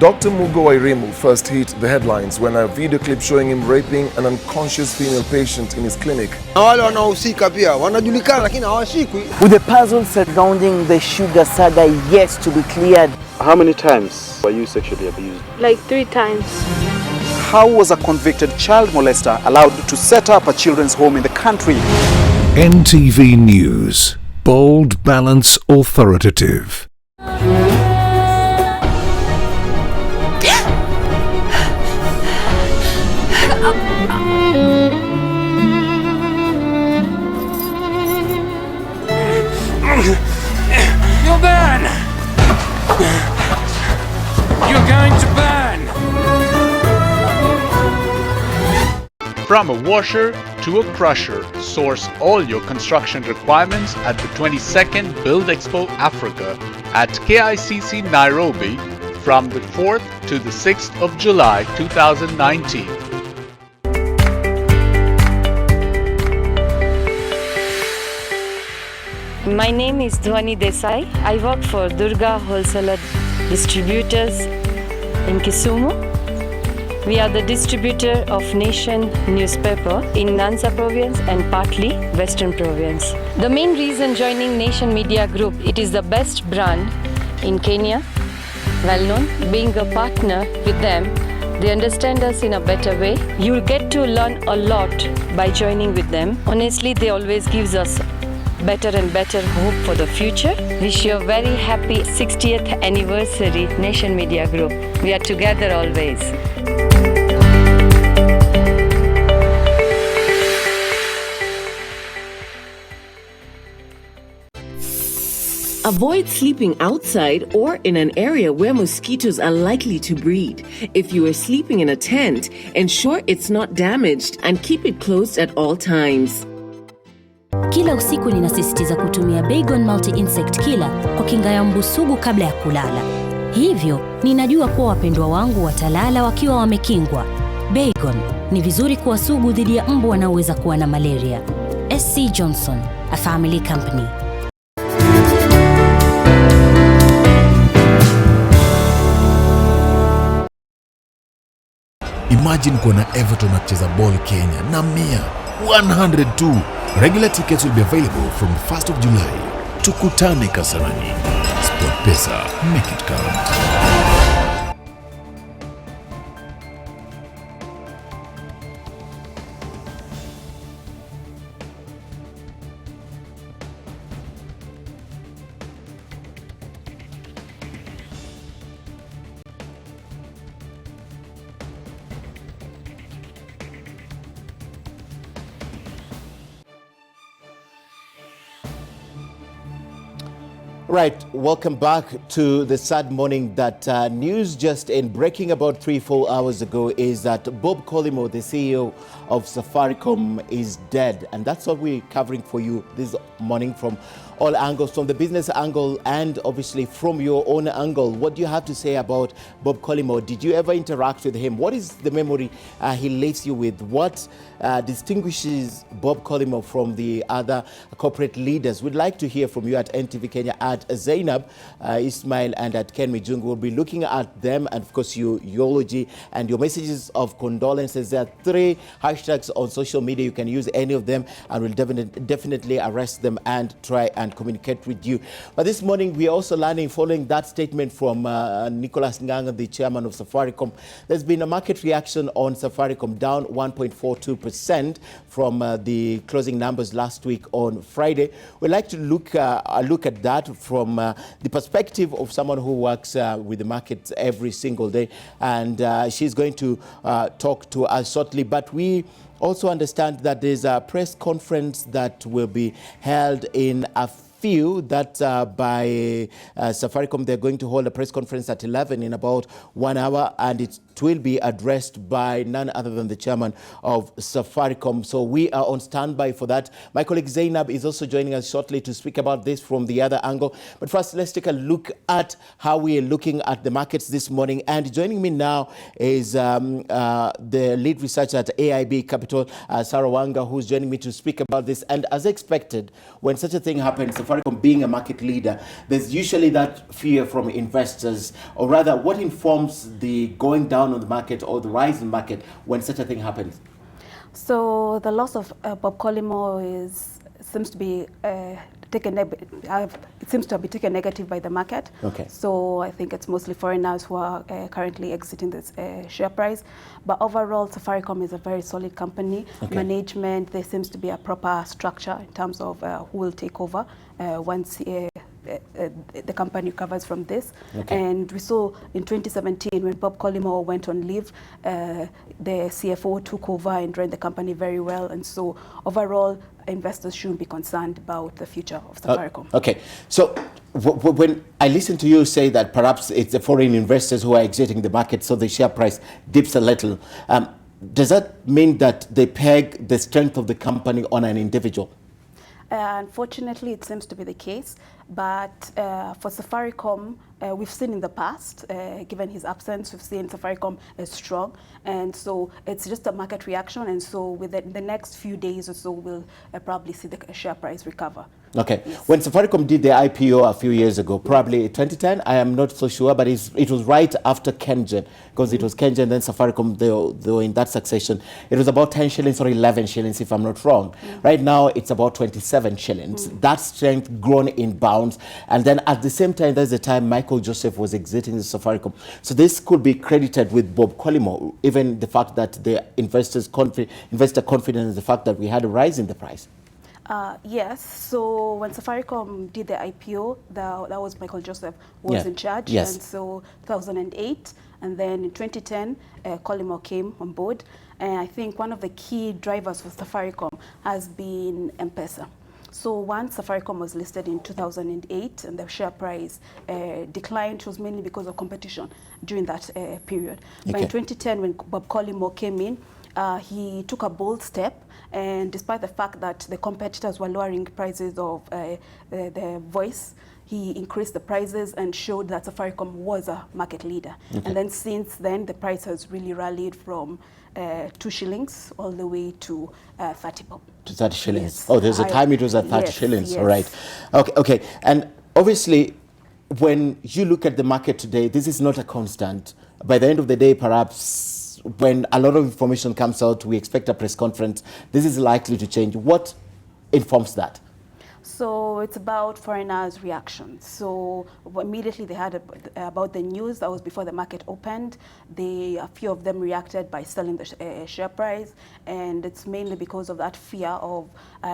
Dr. Mugo Wairimu first hit the headlines when a video clip showing him raping an unconscious female patient in his clinic.
Wale wanaohusika pia wanajulikana lakini hawashikwi.
With the puzzle surrounding the sugar saga yet to be cleared.
How many times were you sexually abused?
Like 3 times.
How was a convicted child molester allowed to set up a children's home in the country?
NTV News. Bold, balanced, authoritative.
You'll burn! You're going to burn!
From a washer to a crusher, source all your construction requirements at the 22nd Build Expo Africa at KICC Nairobi from the 4th to the 6th of July 2019.
My name is Dhwani Desai. I work for Durga Wholesaler Distributors in Kisumu. We are the distributor of Nation newspaper in Nyanza province and partly Western province. The main reason joining Nation Media Group, it is the best brand in Kenya, well known. Being a partner with them, they understand us in a better way. You'll get to learn a lot by joining with them. Honestly, they always gives us better and better hope for the future. Wish you a very happy 60th anniversary Nation Media Group. We are together always.
Avoid sleeping outside or in an area where mosquitoes are likely to breed. If you are sleeping in a tent, ensure it's not damaged and keep it closed at all times.
Kila usiku ninasisitiza kutumia Baygon Multi-Insect Killer kwa kinga ya mbu sugu kabla ya kulala. Hivyo, ninajua kuwa wapendwa wangu watalala wakiwa wamekingwa. Baygon ni vizuri kuwa sugu dhidi ya mbu wanaoweza kuwa na malaria. SC Johnson, a family company.
Imagine kuona Everton akicheza ball Kenya na 102. Regular tickets will be available from the 1st of July. Tukutane Kasarani. SportPesa, make it count.
Right, welcome back to the sad morning. That news just in breaking about 3-4 hours ago is that Bob Collymore, the CEO of Safaricom, is dead. And that's what we're covering for you this morning from all angles, from the business angle and obviously from your own angle. What do you have to say about Bob Collymore? Did you ever interact with him? What is the memory he leaves you with? What distinguishes Bob Collymore from the other corporate leaders? We'd like to hear from you at NTV Kenya, at Zainab, Ismail, and at Ken Mijungu. We'll be looking at them and, of course, your eulogy and your messages of condolences. There are 3 hashtags on social media. You can use any of them, and we'll definitely arrest them and try and communicate with you. But this morning, we are also learning, following that statement from Nicholas Nganga, the chairman of Safaricom, there's been a market reaction on Safaricom, down 1.42% from the closing numbers last week on Friday. We'd like to look at that from the perspective of someone who works with the markets every single day. And she's going to talk to us shortly. But we also understand that there's a press conference that will be held in a few that by Safaricom. They're going to hold a press conference at 11 in about 1 hour, and it will be addressed by none other than the chairman of Safaricom. So we are on standby for that. My colleague Zainab is also joining us shortly to speak about this from the other angle. But first, let's take a look at how we are looking at the markets this morning. And joining me now is the lead researcher at AIB Capital, Sarah Wanga, who's joining me to speak about this. And as expected, when such a thing happens, Safaricom being a market leader, there's usually that fear from investors, or rather, what informs the going down on the market or the rise in the market when such a thing happens?
So the loss of Bob Collymore seems to be taken negative by the market.
Okay.
So I think it's mostly foreigners who are currently exiting this share price. But overall, Safaricom is a very solid company.
Okay.
Management, there seems to be a proper structure in terms of who will take over once the company recovers from this.
Okay.
And we saw in 2017 when Bob Collymore went on leave, the CFO took over and ran the company very well. And so overall, investors shouldn't be concerned about the future of Safaricom.
Okay, so when I listen to you say that perhaps it's the foreign investors who are exiting the market, so the share price dips a little, does that mean that they peg the strength of the company on an individual?
Unfortunately, it seems to be the case. But for Safaricom, we've seen in the past, given his absence, we've seen Safaricom is strong. And so it's just a market reaction. And so within the next few days or so, we'll probably see the share price recover.
Okay.
Yes.
When Safaricom did the IPO a few years ago, probably 2010, I am not so sure, but it was right after Kengen, because it was Kengen, then Safaricom, they were in that succession. It was about 10 shillings or 11 shillings, if I'm not wrong. Right now, it's about 27 shillings. That strength grown in bounds. And then at the same time, there's the time Michael Joseph was exiting the Safaricom. So this could be credited with Bob Collymore, even the fact that the investor confidence in the fact that we had a rise in the price.
Yes, so when Safaricom did the IPO, that was Michael Joseph who was in charge.
Yes.
And so 2008, and then in 2010, Collymore came on board. And I think one of the key drivers for Safaricom has been M-Pesa. So once Safaricom was listed in 2008 and the share price declined, it was mainly because of competition during that period.
Okay.
But in 2010, when Bob Collymore came in, he took a bold step, and despite the fact that the competitors were lowering prices of the voice, he increased the prices and showed that Safaricom was a market leader.
Okay.
And then since then, the price has really rallied from 2 shillings all the way to 30 bob.
To 30 shillings.
Yes.
Oh, there's a time it was at 30
Yes,
shillings.
yes.
All right. Okay. And obviously, when you look at the market today, this is not a constant. By the end of the day, perhaps when a lot of information comes out, we expect a press conference. This is likely to change. What informs that?
So it's about foreigners' reactions. So immediately they heard about the news. That was before the market opened. A few of them reacted by selling the share price, and it's mainly because of that fear of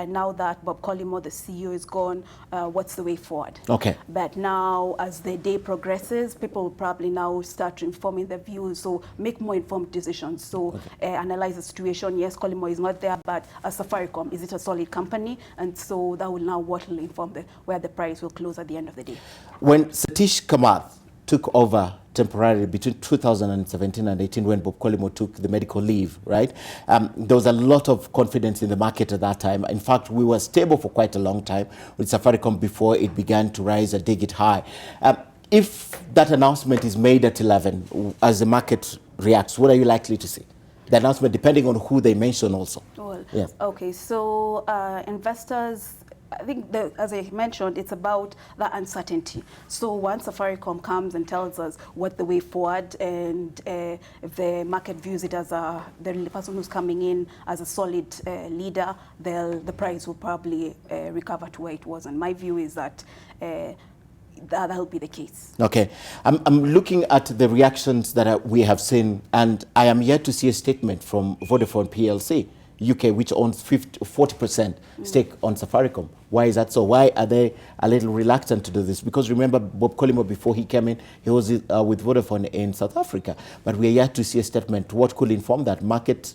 now that Bob Collymore, the CEO, is gone, what's the way forward?
Okay.
But now, as the day progresses, people will probably now start informing their views, so make more informed decisions. So analyze the situation. Yes, Collymore is not there, but as Safaricom, is it a solid company? And so that will now what will inform where the price will close at the end of the day. When
Satish Kamath took over temporarily between 2017 and 18, when Bob Collymore took the medical leave, right? There was a lot of confidence in the market at that time. In fact, we were stable for quite a long time with Safaricom before it began to rise and dig it high. If that announcement is made at 11, as the market reacts, what are you likely to see? The announcement, depending on who they mention also.
Well,
yes.
Okay, so investors, I think, as I mentioned, it's about the uncertainty. So once Safaricom comes and tells us what the way forward, and if the market views it as the person who's coming in as a solid leader, the price will probably recover to where it was. And my view is that that'll be the case.
Okay. I'm looking at the reactions that we have seen, and I am yet to see a statement from Vodafone PLC. UK, which owns 40% stake on Safaricom. Why is that so? Why are they a little reluctant to do this? Because remember, Bob Collymore, before he came in, he was with Vodafone in South Africa. But we are yet to see a statement. What could inform that market,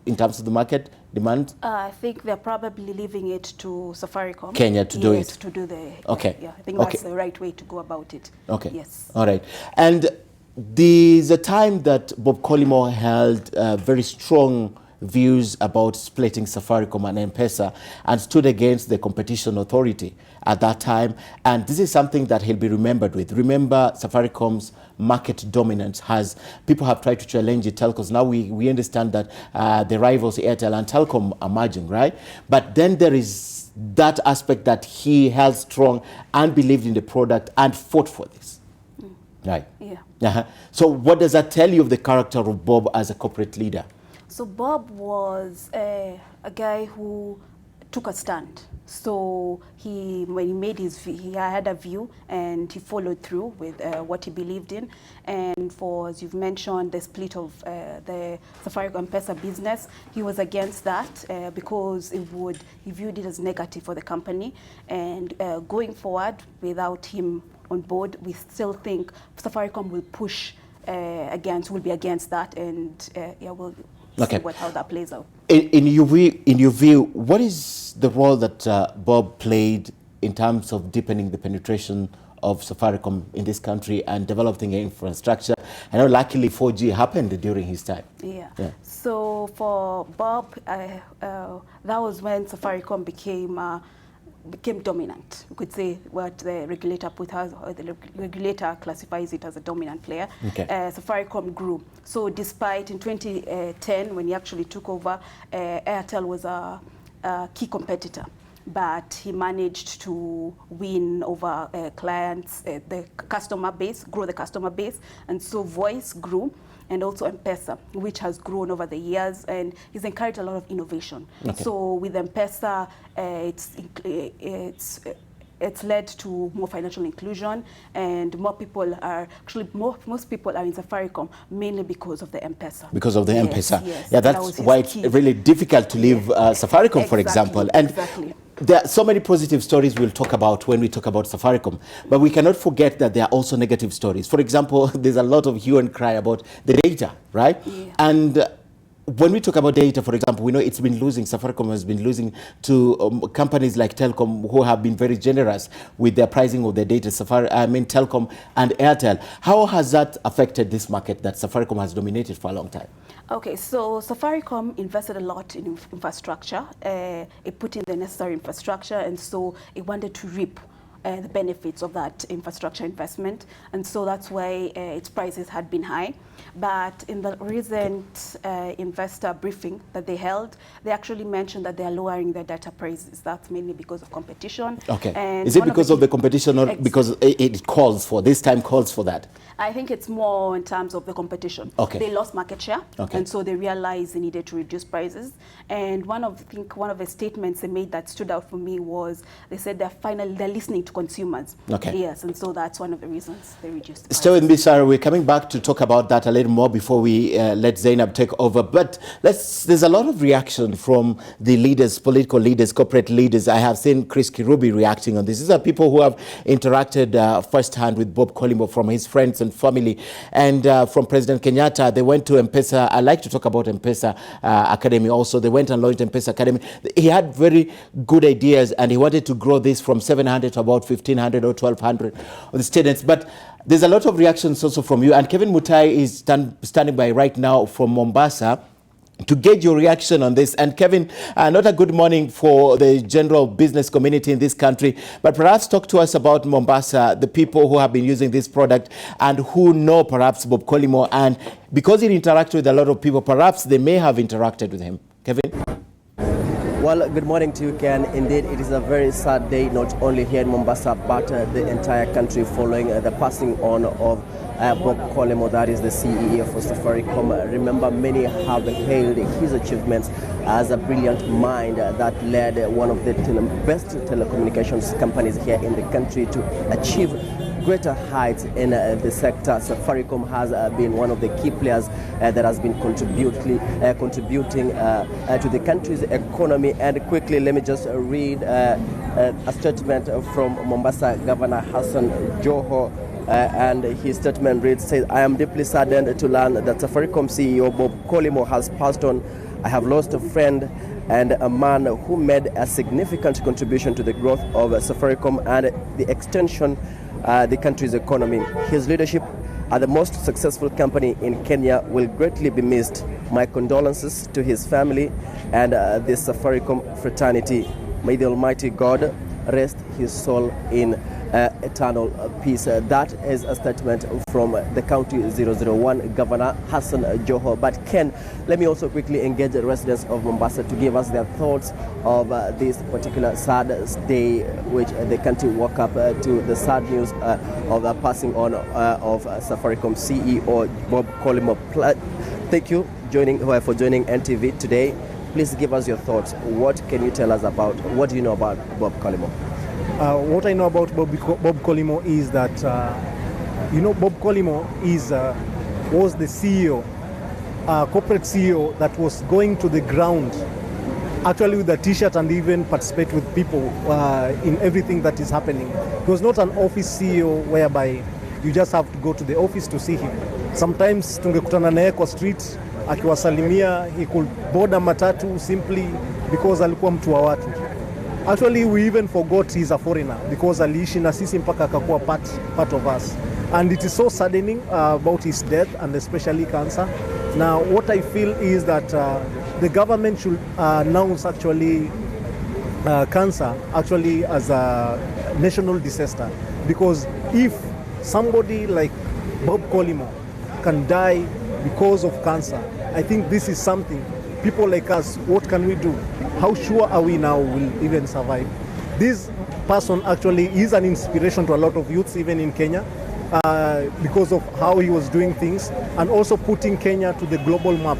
in terms of the market demand?
I think they're probably leaving it to Safaricom.
Kenya to do it.
To do the.
Okay.
Yeah, I think that's the right way to go about it.
Okay.
Yes.
All right. And there's a time that Bob Collymore held very strong views about splitting Safaricom and M-Pesa and stood against the competition authority at that time. And this is something that he'll be remembered with. Remember, Safaricom's market dominance people have tried to challenge the telcos. Now we understand that the rivals Airtel and Telcom are merging, right? But then there is that aspect that he held strong and believed in the product and fought for this. Right.
Yeah.
So what does that tell you of the character of Bob as a corporate leader?
So Bob was a guy who took a stand. So when he made he had a view and he followed through with what he believed in. And as you've mentioned, the split of the Safaricom M-Pesa business, he was against that because he viewed it as negative for the company. And going forward, without him on board, we still think Safaricom will will be against that, and we'll see how that plays out.
In your view, what is the role that Bob played in terms of deepening the penetration of Safaricom in this country and developing infrastructure? I know luckily 4G happened during his time.
Yeah. So for Bob, that was when Safaricom became dominant. You could say what the regulator the regulator classifies it as a dominant player.
Okay.
Safaricom grew. So despite in 2010 when he actually took over, Airtel was a key competitor, but he managed to win over clients, the customer base, grow the customer base, and so voice grew. And also M-Pesa, which has grown over the years, and he's encouraged a lot of innovation.
Okay.
So with M-Pesa, it's led to more financial inclusion, and most people are in Safaricom mainly because of the M-Pesa.
Because of the M-Pesa.
Yes,
yeah, that's why it's really difficult to leave Safaricom, for example. And there are so many positive stories we'll talk about when we talk about Safaricom, but we cannot forget that there are also negative stories. For example, there's a lot of hue and cry about the data, right?
Yeah.
And when we talk about data, for example, we know it's been losing. Safaricom has been losing to companies like Telcom, who have been very generous with their pricing of their data. Telcom and Airtel. How has that affected this market that Safaricom has dominated for a long time?
Okay, so Safaricom invested a lot in infrastructure. It put in the necessary infrastructure, and so it wanted to reap the benefits of that infrastructure investment, and so that's why its prices had been high. But in the recent investor briefing that they held, they actually mentioned that they are lowering their data prices. That's mainly because of competition.
Okay.
And
is it because of the competition, or because it calls for, this time calls for that?
I think it's more in terms of the competition.
Okay.
They lost market share,
okay,
and so they realized they needed to reduce prices. And one of the statements they made that stood out for me was they said they're listening to consumers.
Okay.
Yes, and so that's one of the reasons they reduced the prices.
Stay with me, Sarah. We're coming back to talk about that a little more before we let Zainab take over. But there's a lot of reaction from the leaders, political leaders, corporate leaders. I have seen Chris Kirubi reacting on this. These are people who have interacted firsthand with Bob Collymore, from his friends and family, and from President Kenyatta. They went to M-Pesa. I like to talk about M-Pesa Academy also. They went and launched M-Pesa Academy. He had very good ideas, and he wanted to grow this from 700 to about 1,500 or 1,200 of the students. But there's a lot of reactions also from you. And Kevin Mutai is standing by right now from Mombasa to get your reaction on this. And Kevin, not a good morning for the general business community in this country, but perhaps talk to us about Mombasa, the people who have been using this product and who know perhaps Bob Collymore. And because he interacted with a lot of people, perhaps they may have interacted with him. Kevin?
Well, good morning to you, Ken. Indeed, it is a very sad day, not only here in Mombasa, but the entire country, following the passing on of Bob Collymore, that is the CEO for Safaricom. Remember, many have hailed his achievements as a brilliant mind that led one of the best telecommunications companies here in the country to achieve greater heights in the sector. Safaricom has been one of the key players that has been contributing to the country's economy. And quickly, let me just read a statement from Mombasa Governor Hassan Joho. And his statement reads, says, I am deeply saddened to learn that Safaricom CEO Bob Collymore has passed on. I have lost a friend and a man who made a significant contribution to the growth of Safaricom and the extension the country's economy. His leadership at the most successful company in Kenya will greatly be missed. My condolences to his family and the Safaricom fraternity. May the Almighty God rest his soul in eternal peace. That is a statement from the County 001 Governor Hassan Joho. But Ken, let me also quickly engage the residents of Mombasa to give us their thoughts of this particular sad day, which the country woke up to the sad news of the passing on of Safaricom CEO Bob Collymore. Thank you for joining NTV today. Please give us your thoughts. What can you tell us about, what do you know about Bob Collymore?
What I know about Bob Collymore is that, Bob Collymore was the CEO, corporate CEO that was going to the ground, actually with a t-shirt, and even participate with people in everything that is happening. He was not an office CEO whereby you just have to go to the office to see him. Sometimes tungekutana naye kwa street akiwasalimia, he could board a matatu simply because alikuwa mtu wa watu. Actually, we even forgot he's a foreigner because aliishi na sisi mpaka akakuwa part of us. And it is so saddening about his death, and especially cancer. Now, what I feel is that the government should announce actually cancer actually as a national disaster. Because if somebody like Bob Collymore can die because of cancer, I think this is something. People like us, what can we do? How sure are we now will even survive? This person actually is an inspiration to a lot of youths, even in Kenya, because of how he was doing things and also putting Kenya to the global map.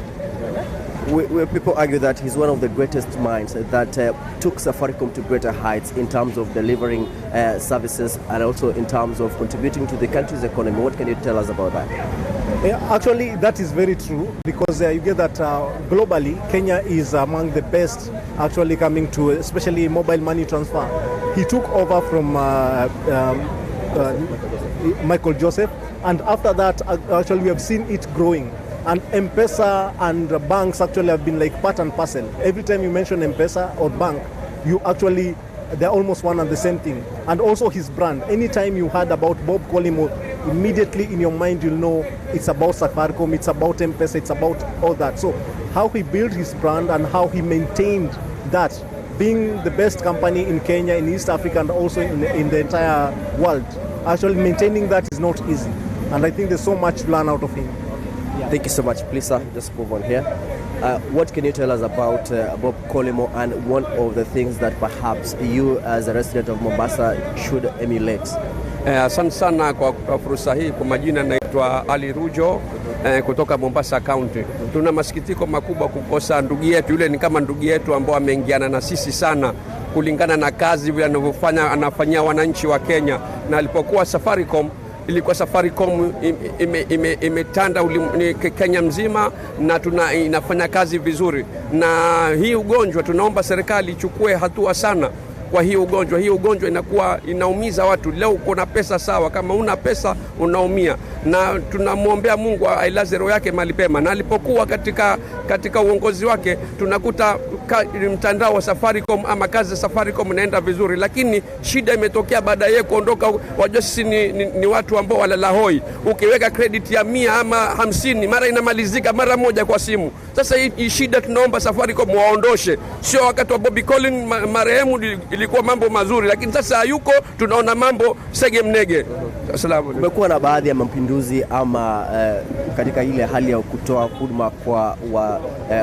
Where people argue that he's one of the greatest minds that took Safaricom to greater heights in terms of delivering services and also in terms of contributing to the country's economy. What can you tell us about that?
Yeah, actually, that is very true because you get that globally, Kenya is among the best actually coming to, especially mobile money transfer. He took over from Michael Joseph, and after that, actually, we have seen it growing. And M-Pesa and banks actually have been like part and parcel. Every time you mention M-Pesa or bank, they're almost one and the same thing. And also his brand. Anytime you heard about Bob Collymore, immediately in your mind you'll know it's about Safaricom, it's about M-Pesa, it's about all that. So how he built his brand and how he maintained that, being the best company in Kenya, in East Africa, and also in the entire world. Actually maintaining that is not easy. And I think there's so much to learn out of him.
Yeah. Thank you so much. Please, sir, just move on here. What can you tell us about Bob Collymore and one of the things that perhaps you as a resident of Mombasa should emulate?
Asante sana kwa fursa hii. Kwa majina naitwa Ali Rujo kutoka Mombasa County. Tuna masikitiko makubwa kukosa ndugu yetu. Yule ni kama ndugu yetu ambao ameingiana na sisi sana kulingana na kazi vile anafanyia wananchi wa Kenya. Na alipokuwa Safaricom, ilikuwa Safaricom imetanda Kenya mzima na inafanya kazi vizuri. Na hii ugonjwa tunaomba serikali ichukue hatua sana kwa hii ugonjwa. Hii ugonjwa inaumiza watu. Leo uko na pesa sawa, kama una pesa unaumia. Na tunamwombea Mungu ailaze roho yake mahali pema. Na alipokuwa katika uongozi wake, tunakuta mtandao wa Safaricom ama kazi za Safaricom inaenda vizuri, lakini shida imetokea baada ya kuondoka. Wajua sisi ni watu ambao walala hoi. Ukiweka credit ya 100 ama 50 mara inamalizika mara moja kwa simu. Sasa hii shida tunaomba Safaricom waondoshe. Sio wakati wa Bobby Collymore marehemu ilikuwa mambo mazuri, lakini sasa hayuko, tunaona mambo sege mnege. Asalamu alaykum.
Kumekuwa na baadhi ya mapinduzi ama katika ile hali ya kutoa huduma kwa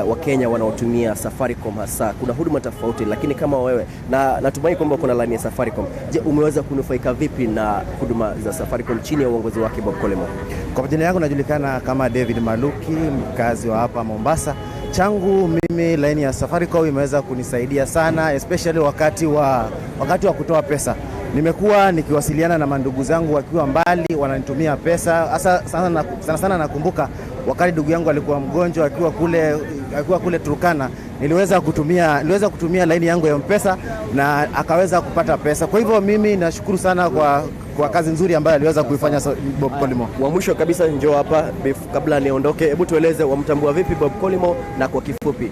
wa Kenya wanaotumia Safaricom hasa. Kuna huduma tofauti, lakini kama wewe na natumai kwamba kuna line ya Safaricom. Je, umeweza kunufaika vipi na huduma za Safaricom chini ya uongozi wake Bob Collymore?
Kwa majina yangu najulikana kama David Maluki, mkazi wa hapa Mombasa. Changu mimi line ya Safaricom imeweza kunisaidia sana, especially wakati wa kutoa pesa. Nimekuwa nikiwasiliana na mandugu zangu wakiwa mbali, wananitumia pesa. Sana sana nakumbuka wakati ndugu yangu alikuwa mgonjwa akiwa kule Turkana, niliweza kutumia laini yangu ya M-Pesa na akaweza kupata pesa. Kwa hivyo mimi nashukuru sana kwa kazi nzuri ambayo aliweza kuifanya Bob Collymore.
Wa mwisho kabisa njoo hapa kabla niondoke. Hebu tueleze wamtambua vipi Bob Collymore na kwa kifupi.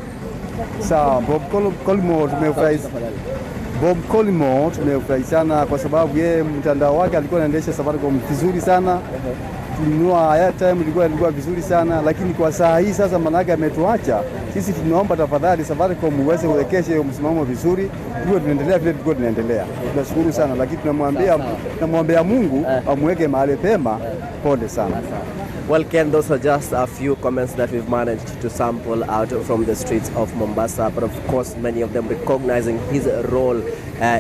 Sawa, Bob Collymore tumefurahi sana kwa sababu yeye mtandao wake alikuwa anaendesha Safaricom vizuri sana. Tulinunua airtime ilikuwa vizuri sana, lakini kwa saa hii sasa manake ametuacha. Sisi tunaomba tafadhali Safaricom uweze kuwekesha hiyo msimamo vizuri. Tunaendelea vile tulikuwa tunaendelea. Tunashukuru sana, lakini tunamwambia Mungu amweke mahali pema. Pole sana.
Well, Ken, those are just a few comments that we've managed to sample out from the streets of Mombasa. But of course, many of them recognizing his role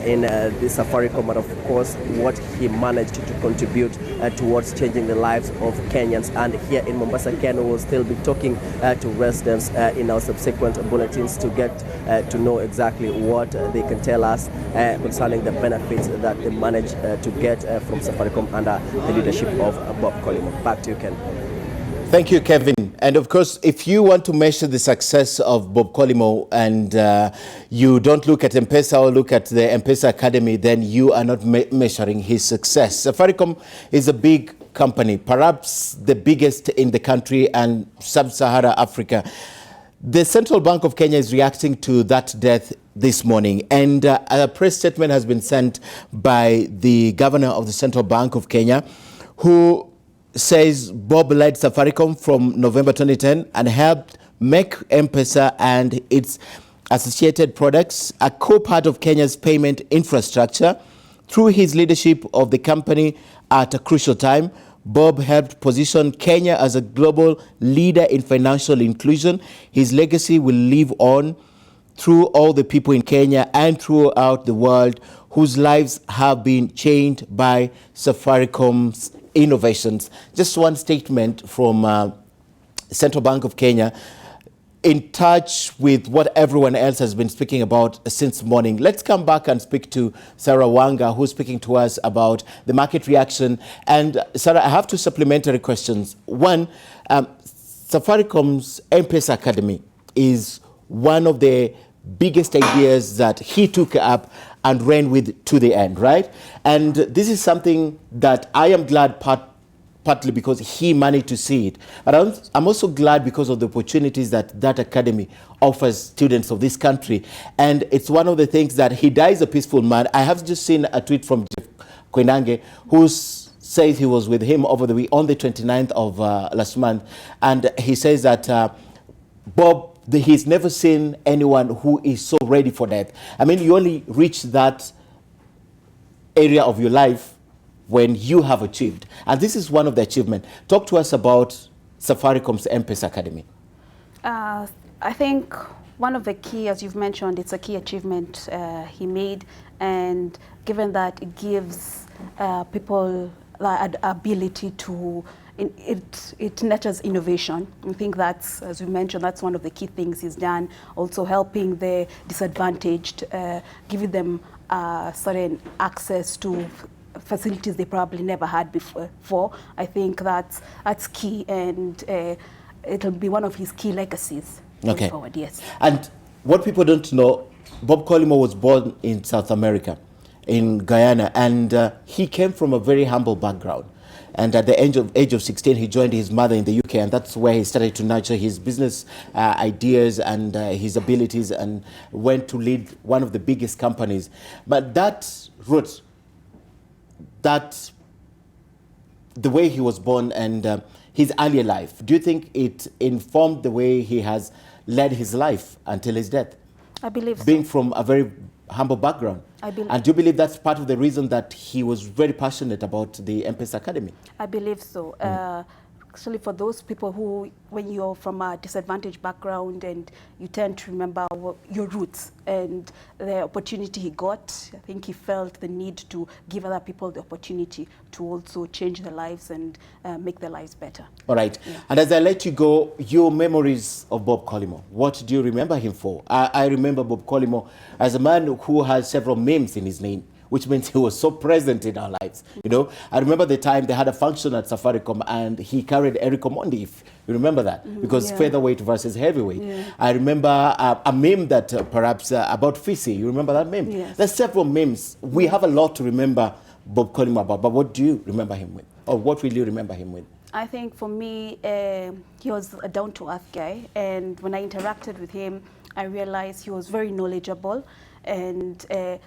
in the Safaricom, and of course, what he managed to contribute towards changing the lives of Kenyans. And here in Mombasa, Ken will still be talking to residents in our subsequent bulletins to get to know exactly what they can tell us concerning the benefits that they managed to get from Safaricom under the leadership of Bob Collymore. Back to you, Ken.
Thank you, Kevin. And of course, if you want to measure the success of Bob Collymore and you don't look at M-Pesa or look at the M-Pesa Academy, then you are not measuring his success. Safaricom is a big company, perhaps the biggest in the country and sub-Sahara Africa. The Central Bank of Kenya is reacting to that death this morning, and a press statement has been sent by the governor of the Central Bank of Kenya, who says Bob led Safaricom from November 2010 and helped make M-Pesa and its associated products a core part of Kenya's payment infrastructure. Through his leadership of the company at a crucial time, Bob helped position Kenya as a global leader in financial inclusion. His legacy will live on through all the people in Kenya and throughout the world whose lives have been changed by Safaricom's innovations. Just one statement from Central Bank of Kenya, in touch with what everyone else has been speaking about since morning. Let's come back and speak to Sarah Wanga, who's speaking to us about the market reaction. And Sarah, I have two supplementary questions. One, Safaricom's M-Pesa Academy is one of the biggest ideas that he took up and ran with to the end, right? And this is something that I am glad partly because he managed to see it. But I'm also glad because of the opportunities that academy offers students of this country. And it's one of the things that he dies a peaceful man. I have just seen a tweet from Jeff Koinange, who says he was with him over the week on the 29th of last month. And he says that Bob, he's never seen anyone who is so ready for death. I mean, you only reach that area of your life when you have achieved. And this is one of the achievements. Talk to us about Safaricom's M-Pesa Academy.
I think one of the key, as you've mentioned, it's a key achievement he made. And given that it gives people the ability to it nurtures innovation. I think that's, as we mentioned, that's one of the key things he's done. Also helping the disadvantaged, giving them certain access to facilities they probably never had before. I think that's key, and it'll be one of his key legacies going forward, yes.
And what people don't know, Bob Collymore was born in South America, in Guyana, and he came from a very humble background. And at the age of 16, he joined his mother in the UK, and that's where he started to nurture his business ideas and his abilities, and went to lead one of the biggest companies. But that route, that the way he was born and his earlier life, do you think it informed the way he has led his life until his death?
I believe so.
Being from a very humble background. And do you believe that's part of the reason that he was very passionate about the M-Pesa Academy? I believe so.
Actually, for those people who, when you're from a disadvantaged background and you tend to remember your roots and the opportunity he got, I think he felt the need to give other people the opportunity to also change their lives and make their lives better.
All right. Yeah. And as I let you go, your memories of Bob Collymore, what do you remember him for? I remember Bob Collymore as a man who has several memes in his name. which means he was so present in our lives. You know, I remember the time they had a function at Safaricom and he carried Eric Omondi, if you remember that, because featherweight versus heavyweight. I remember a meme that perhaps about Fisi. You remember that meme?
Yes.
There's several memes. We have a lot to remember Bob Collymore about, but what do you remember him with? Or what will you remember him with?
I think for me, he was a down-to-earth guy, and when I interacted with him, I realized he was very knowledgeable, and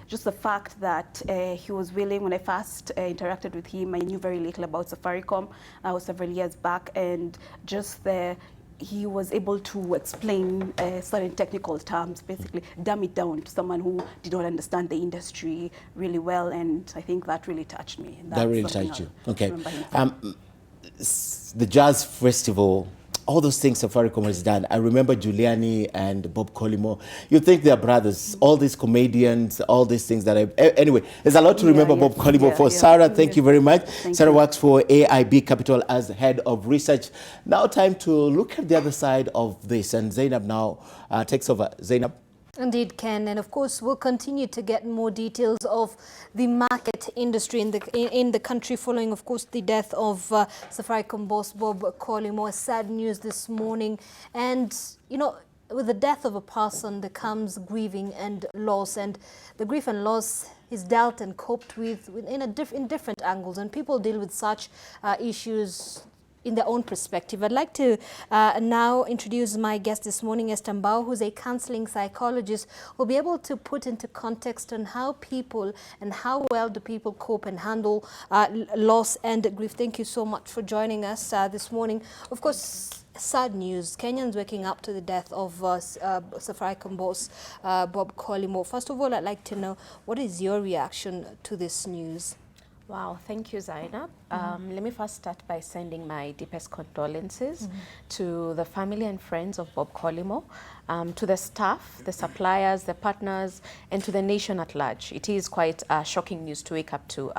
just the fact that he was willing. When I first interacted with him, I knew very little about Safaricom. I was several years back, and just he was able to explain certain technical terms, basically dumb it down to someone who did not understand the industry really well, and I think that really touched me.
That really touched you. Okay. The Jazz Festival, all those things Safaricom has done. I remember Giuliani and Bob Collymore. You think they're brothers, all these comedians, all these things that anyway, there's a lot to remember Bob Collymore for. Sarah, thank you very much. Sarah works for AIB Capital as head of research. Now time to look at the other side of this, and Zainab now takes over. Zainab.
Indeed, Ken, and of course we'll continue to get more details of the market industry in the country following, of course, the death of Safaricom boss Bob Collymore. Sad news this morning, and you know, with the death of a person there comes grieving and loss, and the grief and loss is dealt and coped with in different angles, and people deal with such issues in their own perspective. I'd like to now introduce my guest this morning, Esther Mbao, who's a counseling psychologist, who'll be able to put into context on how people and how well do people cope and handle loss and grief. Thank you so much for joining us this morning. Of course, sad news. Kenyans waking up to the death of Safaricom boss Bob Collymore. First of all, I'd like to know, what is your reaction to this news?
Wow, thank you, Zainab. Let me first start by sending my deepest condolences to the family and friends of Bob Collymore, to the staff, the suppliers, the partners, and to the nation at large. It is quite shocking news to wake up to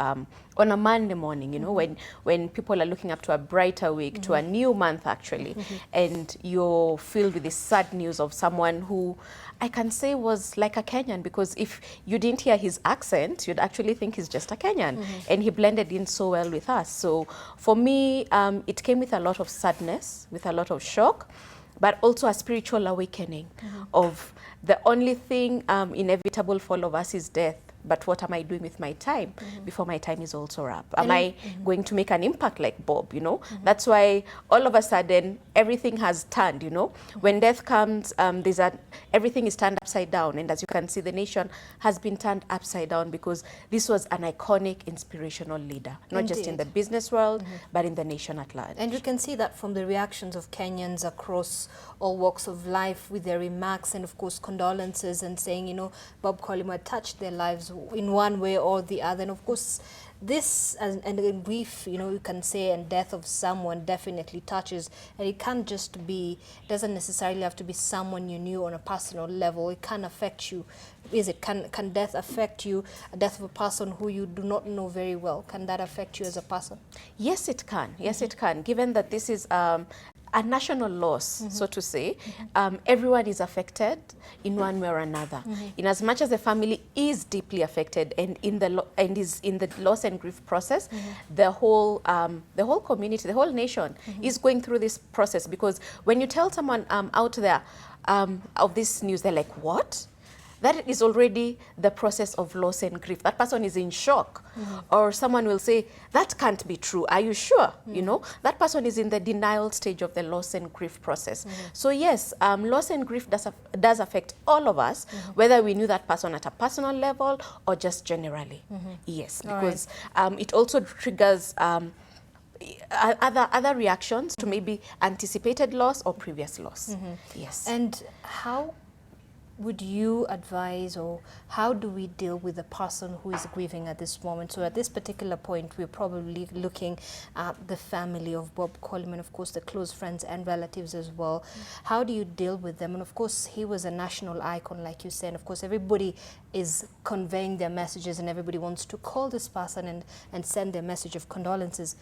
on a Monday morning, you know, when people are looking up to a brighter week, to a new month actually, and you're filled with this sad news of someone who I can say was like a Kenyan, because if you didn't hear his accent, you'd actually think he's just a Kenyan, and he blended in so well with us. So for me, it came with a lot of sadness, with a lot of shock, but also a spiritual awakening of the only thing inevitable for all of us is death. But what am I doing with my time before my time is also up? Am I going to make an impact like Bob, you know? That's why all of a sudden everything has turned, you know? When death comes, everything is turned upside down. And as you can see, the nation has been turned upside down because this was an iconic, inspirational leader, not just in the business world, but in the nation at large.
And you can see that from the reactions of Kenyans across all walks of life with their remarks and, of course, condolences and saying, you know, Bob Collymore touched their lives in one way or the other. And of course, this and grief, you know, you can say, and death of someone definitely touches, and it can't just be, doesn't necessarily have to be someone you knew on a personal level. It can affect you. Can death affect you? A death of a person who you do not know very well, can that affect you as a person?
Yes, it can. Yes, it can. Given that this is a national loss, so to say, everyone is affected in one way or another. In as much as the family is deeply affected and is in the loss and grief process, the whole community, the whole nation is going through this process. Because when you tell someone out there of this news, they're like, what? That is already the process of loss and grief. That person is in shock. Or someone will say, that can't be true. Are you sure? You know, that person is in the denial stage of the loss and grief process. So yes, loss and grief does affect all of us, whether we knew that person at a personal level or just generally. Yes, because it also triggers other reactions to maybe anticipated loss or previous loss. Yes.
And how would you advise, or how do we deal with the person who is grieving at this moment? So at this particular point, we're probably looking at the family of Bob Collymore, and of course the close friends and relatives as well. How do you deal with them? And of course, he was a national icon, like you said. And of course, everybody is conveying their messages, and everybody wants to call this person and send their message of condolences.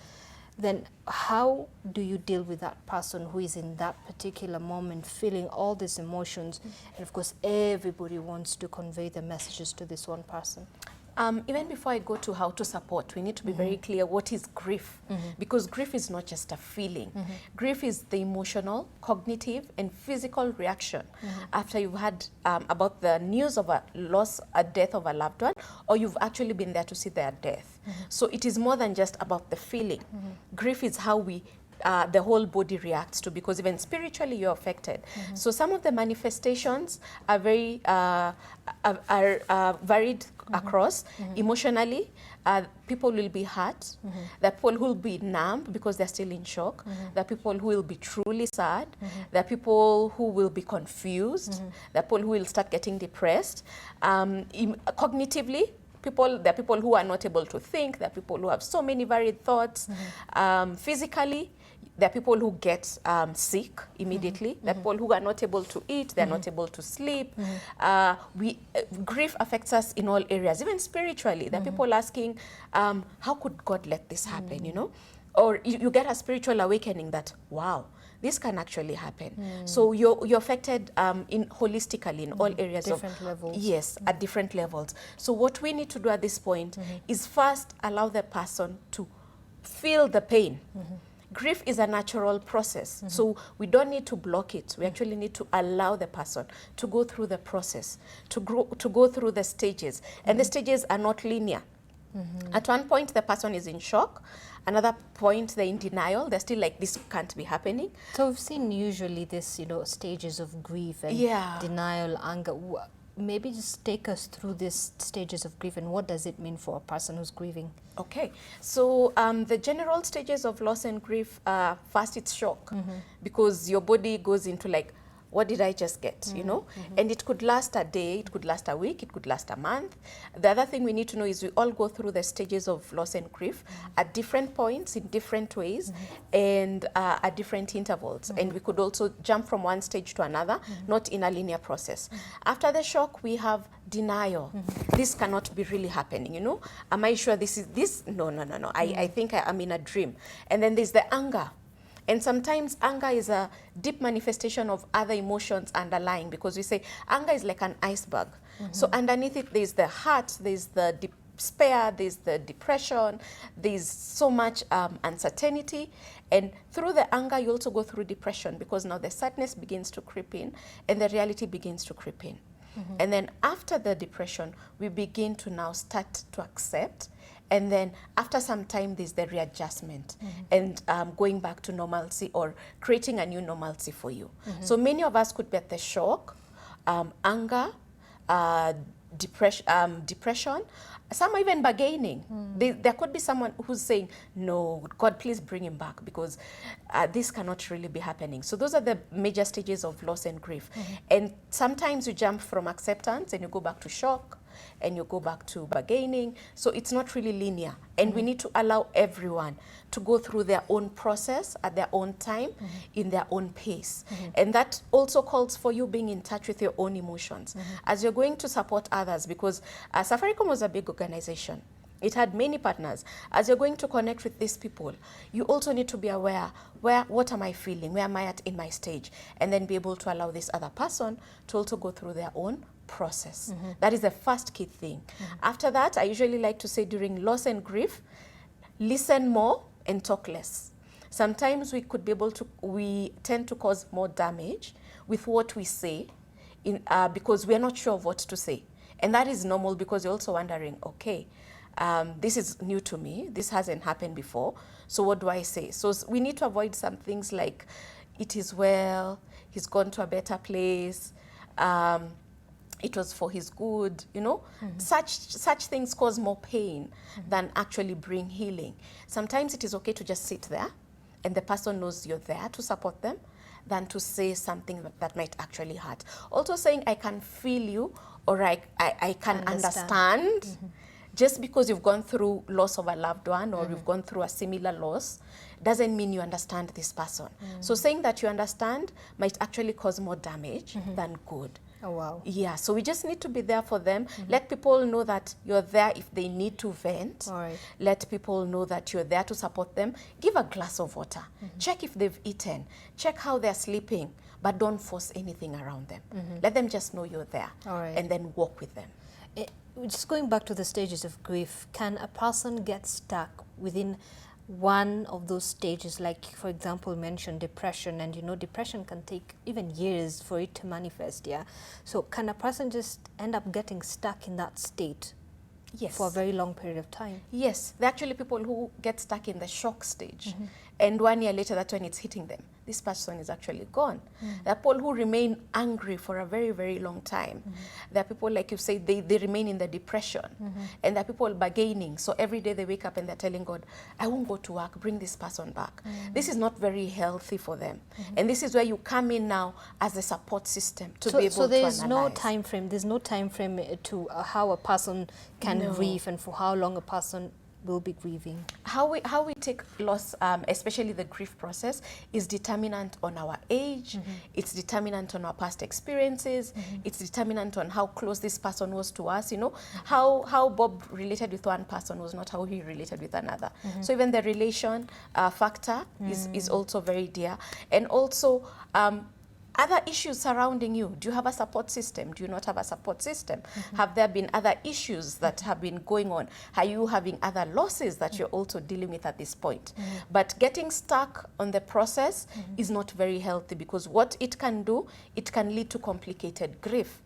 Then how do you deal with that person who is in that particular moment feeling all these emotions? And of course, everybody wants to convey their messages to this one person.
Even before I go to how to support, we need to be very clear what is grief, because grief is not just a feeling. Grief is the emotional, cognitive, and physical reaction after you've had about the news of a loss, a death of a loved one, or you've actually been there to see their death. So it is more than just about the feeling. Grief is how we the whole body reacts to, because even spiritually you're affected. So some of the manifestations are very varied across. Emotionally, people will be hurt. There are people who will be numb because they're still in shock. There are people who will be truly sad. There are people who will be confused. There are people who will start getting depressed. Cognitively, there are people who are not able to think. There are people who have so many varied thoughts. Physically, there are people who get sick immediately. There are people who are not able to eat. They're not able to sleep. Grief affects us in all areas, even spiritually. There are people asking, how could God let this happen, you know? Or you get a spiritual awakening that, wow, this can actually happen. So you're affected holistically in all areas
different levels.
Yes, at different levels. So what we need to do at this point is first allow the person to feel the pain. Grief is a natural process, so we don't need to block it. We actually need to allow the person to go through the process, to go through the stages. And the stages are not linear. At one point, the person is in shock. Another point, they're in denial. They're still like, this can't be happening.
So we've seen usually this, stages of grief and denial, anger. Maybe just take us through these stages of grief and what does it mean for a person who's grieving?
Okay, so the general stages of loss and grief, first it's shock, because your body goes into like, what did I just get, you know? And it could last a day, it could last a week, it could last a month. The other thing we need to know is we all go through the stages of loss and grief at different points, in different ways, and at different intervals. And we could also jump from one stage to another, not in a linear process. After the shock, we have denial. This cannot be really happening, you know? Am I sure this is this? No. I think I'm in a dream. And then there's the anger. And sometimes anger is a deep manifestation of other emotions underlying, because we say anger is like an iceberg. So underneath it, there's the hurt, there's the despair, there's the depression, there's so much uncertainty. And through the anger, you also go through depression, because now the sadness begins to creep in and the reality begins to creep in. And then after the depression, we begin to now start to accept. And then after some time, there's the readjustment and going back to normalcy or creating a new normalcy for you. So many of us could be at the shock, anger, depression, some even bargaining. There could be someone who's saying, no, God, please bring him back, because this cannot really be happening. So those are the major stages of loss and grief. And sometimes you jump from acceptance and you go back to shock, and you go back to bargaining. So it's not really linear. And we need to allow everyone to go through their own process at their own time, in their own pace. And that also calls for you being in touch with your own emotions as you're going to support others, because Safaricom was a big organization. It had many partners. As you're going to connect with these people, you also need to be aware, what am I feeling? Where am I at in my stage? And then be able to allow this other person to also go through their own process. That is the first key thing. After that, I usually like to say during loss and grief, listen more and talk less. Sometimes we tend to cause more damage with what we say because we're not sure of what to say. And that is normal, because you're also wondering, okay, this is new to me. This hasn't happened before. So what do I say? So we need to avoid some things like, it is well, he's gone to a better place, it was for his good, you know. Such things cause more pain than actually bring healing. Sometimes it is okay to just sit there and the person knows you're there to support them, than to say something that might actually hurt. Also saying, I can feel you, or I can understand. Just because you've gone through loss of a loved one, or you've gone through a similar loss, doesn't mean you understand this person. So saying that you understand might actually cause more damage than good.
Oh, wow.
Yeah, so we just need to be there for them. Let people know that you're there if they need to vent.
All right.
Let people know that you're there to support them. Give a glass of water. Check if they've eaten. Check how they're sleeping, but don't force anything around them. Let them just know you're there.
All right.
And then walk with them.
just going back to the stages of grief, can a person get stuck within one of those stages, like for example mentioned depression, and you know depression can take even years for it to manifest, yeah? So can a person just end up getting stuck in that state?
Yes.
For a very long period of time?
Yes, there are actually people who get stuck in the shock stage, and 1 year later, that's when it's hitting them. This person is actually gone. There are people who remain angry for a very, very long time. There are people, like you say, they remain in the depression. And there are people bargaining. So every day they wake up and they're telling God, I won't go to work, bring this person back. This is not very healthy for them. And this is where you come in now as a support system to be able to
So there's
analyze.
no time frame. There's no time frame to how a person can grieve and for how long a person will be grieving.
How we take loss, especially the grief process, is determinant on our age, it's determinant on our past experiences, it's determinant on how close this person was to us, you know. How Bob related with one person was not how he related with another. So even the relation factor is also very dear. And also, other issues surrounding you. Do you have a support system? Do you not have a support system? Have there been other issues that have been going on? Are you having other losses that you're also dealing with at this point? But getting stuck on the process is not very healthy, because what it can do, it can lead to complicated grief.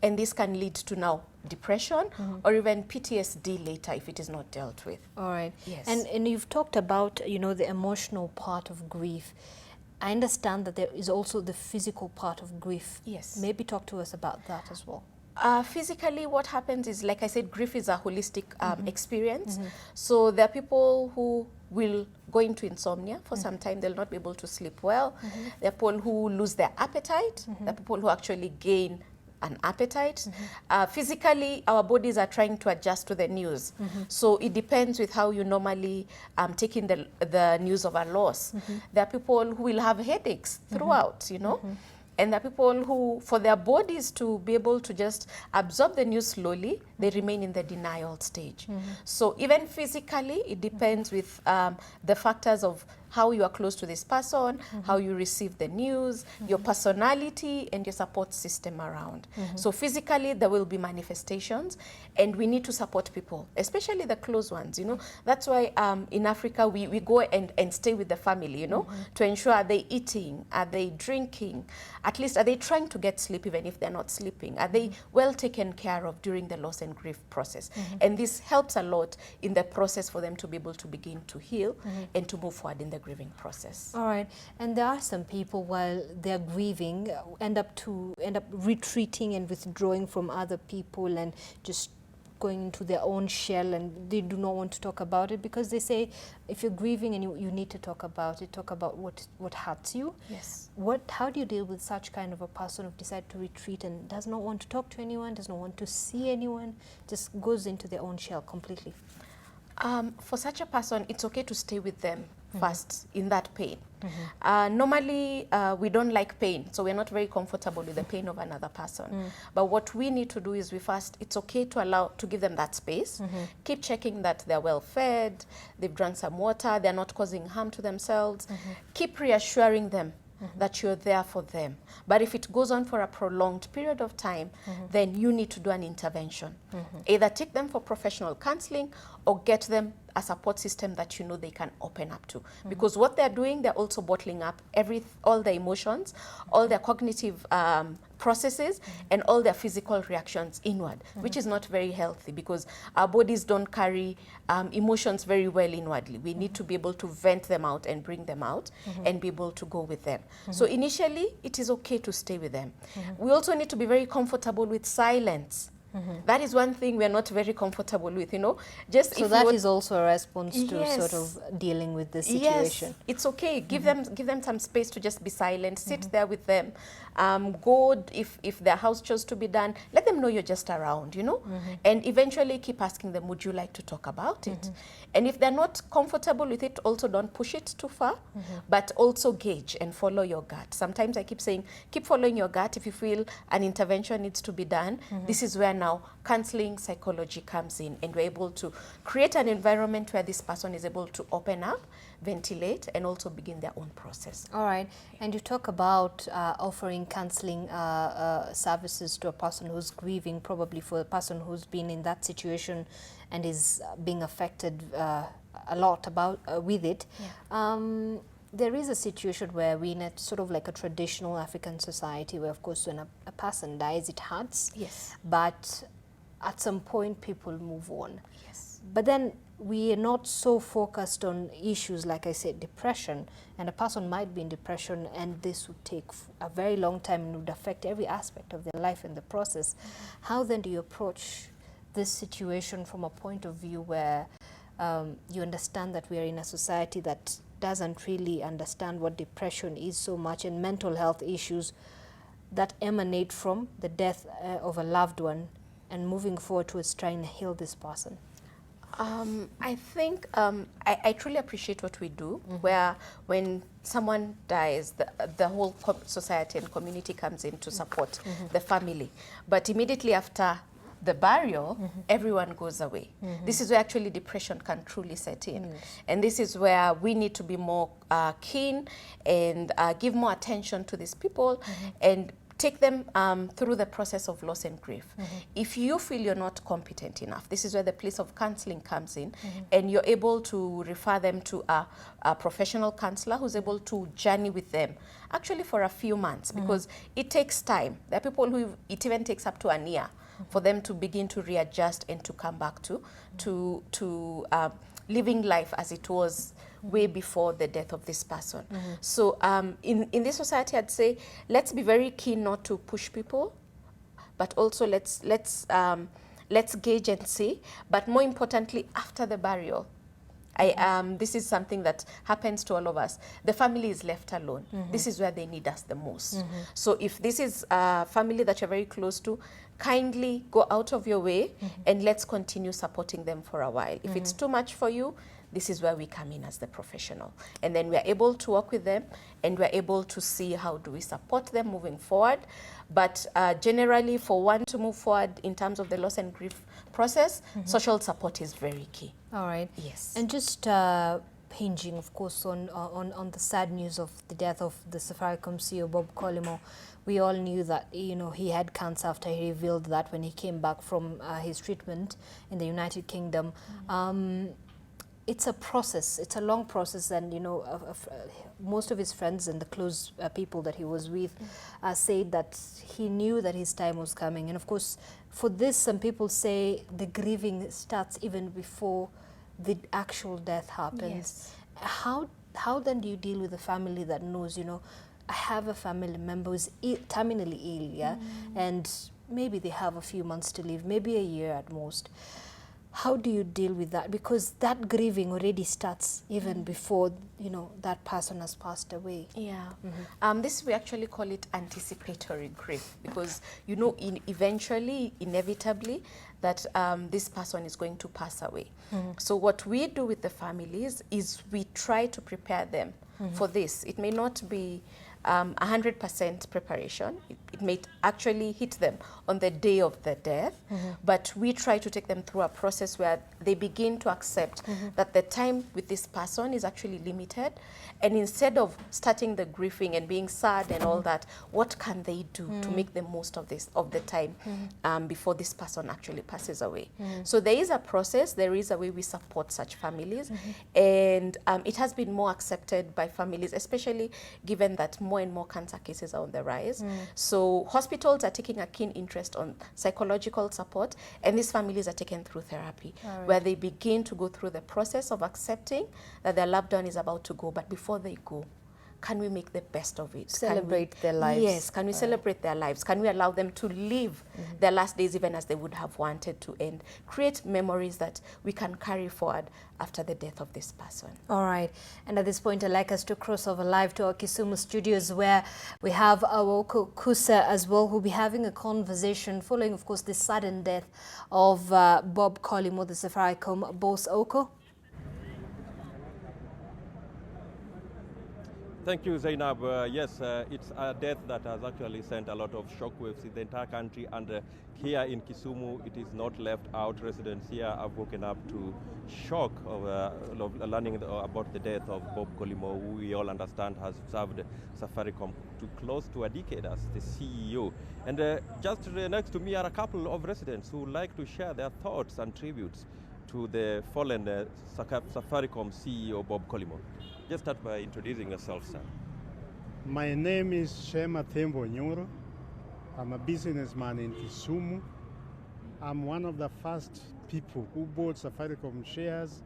And this can lead to now depression or even PTSD later if it is not dealt with.
All right.
Yes.
And you've talked about, you know, the emotional part of grief. I understand that there is also the physical part of grief.
Yes.
Maybe talk to us about that as well.
Physically, what happens is, like I said, grief is a holistic experience. So there are people who will go into insomnia for some time. They'll not be able to sleep well. There are people who lose their appetite. There are people who actually gain an appetite. Physically, our bodies are trying to adjust to the news. So it depends with how you normally take in the news of a loss. There are people who will have headaches throughout, you know. And there are people who, for their bodies to be able to just absorb the news slowly, they remain in the denial stage. So even physically, it depends with the factors of how you are close to this person, how you receive the news, your personality, and your support system around. So physically, there will be manifestations, and we need to support people, especially the close ones, you know. That's why in Africa, we go and stay with the family, you know, to ensure, are they eating, are they drinking, at least are they trying to get sleep even if they're not sleeping, are they well taken care of during the loss and grief process. And this helps a lot in the process for them to be able to begin to heal and to move forward in the grieving process.
All right. And there are some people, while they're grieving, end up retreating and withdrawing from other people and just going into their own shell, and they do not want to talk about it because they say, if you're grieving and you need to talk about it, talk about what hurts you.
Yes.
How do you deal with such kind of a person who decides to retreat and does not want to talk to anyone, does not want to see anyone, just goes into their own shell completely?
For such a person, it's okay to stay with them first in that pain. Normally, we don't like pain, so we're not very comfortable with the pain of another person. But what we need to do is it's okay to give them that space. Keep checking that they're well fed, they've drunk some water, they're not causing harm to themselves. Keep reassuring them that you're there for them. But if it goes on for a prolonged period of time, then you need to do an intervention. Either take them for professional counseling or get them a support system that you know they can open up to. Because what they're doing, they're also bottling up all their emotions, all their cognitive processes, and all their physical reactions inward, which is not very healthy because our bodies don't carry emotions very well inwardly. We need to be able to vent them out and bring them out and be able to go with them. So initially, it is okay to stay with them. We also need to be very comfortable with silence. That is one thing we're not very comfortable with, you know.
So that is also a response to sort of dealing with the situation.
Yes, it's okay. Give them some space to just be silent. Sit there with them. Go if their house chores to be done. Let them know you're just around, you know. And eventually keep asking them, would you like to talk about it? And if they're not comfortable with it, also don't push it too far, but also gauge and follow your gut. Sometimes I keep saying, keep following your gut. If you feel an intervention needs to be done, this is where now counseling psychology comes in, and we're able to create an environment where this person is able to open up, ventilate, and also begin their own process.
All right. And you talk about offering counseling services to a person who's grieving, probably for a person who's been in that situation and is being affected a lot with it. Yeah. There is a situation where we're in a sort of like a traditional African society where, of course, when a person dies, it hurts.
Yes.
But at some point, people move on.
Yes.
But then we are not so focused on issues, like I said, depression. And a person might be in depression, and this would take a very long time and would affect every aspect of their life in the process. Mm-hmm. How then do you approach this situation from a point of view where you understand that we are in a society that doesn't really understand what depression is so much, and mental health issues that emanate from the death of a loved one, and moving forward towards trying to heal this person?
I think I truly appreciate what we do, where when someone dies, the whole society and community comes in to support the family. But immediately after the burial, everyone goes away. This is where actually depression can truly set in. And this is where we need to be more keen and give more attention to these people and take them through the process of loss and grief. If you feel you're not competent enough, this is where the place of counseling comes in, and you're able to refer them to a professional counselor who's able to journey with them, actually for a few months, because it takes time. There are people who it even takes up to a year for them to begin to readjust and to come back to living life as it was way before the death of this person. So in this society, I'd say let's be very keen not to push people, but also let's gauge and see. But more importantly, after the burial, this is something that happens to all of us. The family is left alone. This is where they need us the most. So if this is a family that you're very close to, kindly go out of your way and let's continue supporting them for a while. If it's too much for you, this is where we come in as the professional. And then we're able to work with them, and we're able to see how do we support them moving forward. But generally, for one to move forward in terms of the loss and grief process, social support is very key.
All right.
Yes.
And just hinging, of course, on the sad news of the death of the Safaricom CEO, Bob Collymore, we all knew that, you know, he had cancer after he revealed that when he came back from his treatment in the United Kingdom. It's a process. It's a long process, and, you know, most of his friends and the close people that he was with said that he knew that his time was coming. And of course, for this, some people say the grieving starts even before the actual death happens. Yes. How then do you deal with a family that knows, you know, I have a family member who's terminally ill, yeah, and maybe they have a few months to live, maybe a year at most. How do you deal with that? Because that grieving already starts even before, you know, that person has passed away.
Yeah. This, we actually call it anticipatory grief, because you know inevitably, that this person is going to pass away. So what we do with the families is we try to prepare them for this. It may not be 100% preparation. It may actually hit them on the day of the death, but we try to take them through a process where they begin to accept that the time with this person is actually limited, and instead of starting the grieving and being sad and all that, what can they do to make the most of the time before this person actually passes away? So there is a process, there is a way we support such families, and it has been more accepted by families, especially given that more and more cancer cases are on the rise. So hospitals are taking a keen interest on psychological support, and these families are taken through therapy, where they begin to go through the process of accepting that their loved one is about to go. But before they go, can we make the best of it?
Celebrate their lives.
Yes, can we celebrate their lives? Can we allow them to live their last days even as they would have wanted to end? Create memories that we can carry forward after the death of this person.
All right. And at this point, I'd like us to cross over live to our Kisumu studios, where we have Awoko Kusa as well, who'll be having a conversation following, of course, the sudden death of Bob Collymore, the Safaricom boss. Oko?
Thank you, Zainab. Yes, it's a death that has actually sent a lot of shockwaves in the entire country, and here in Kisumu, it is not left out. Residents here have woken up to shock of learning about the death of Bob Collymore, who we all understand has served Safaricom to close to a decade as the CEO. And just next to me are a couple of residents who like to share their thoughts and tributes to the fallen Safaricom CEO, Bob Collymore. Just start by introducing yourself, sir.
My name is Shema Thembo Nyoro. I'm a businessman in Kisumu. I'm one of the first people who bought Safaricom shares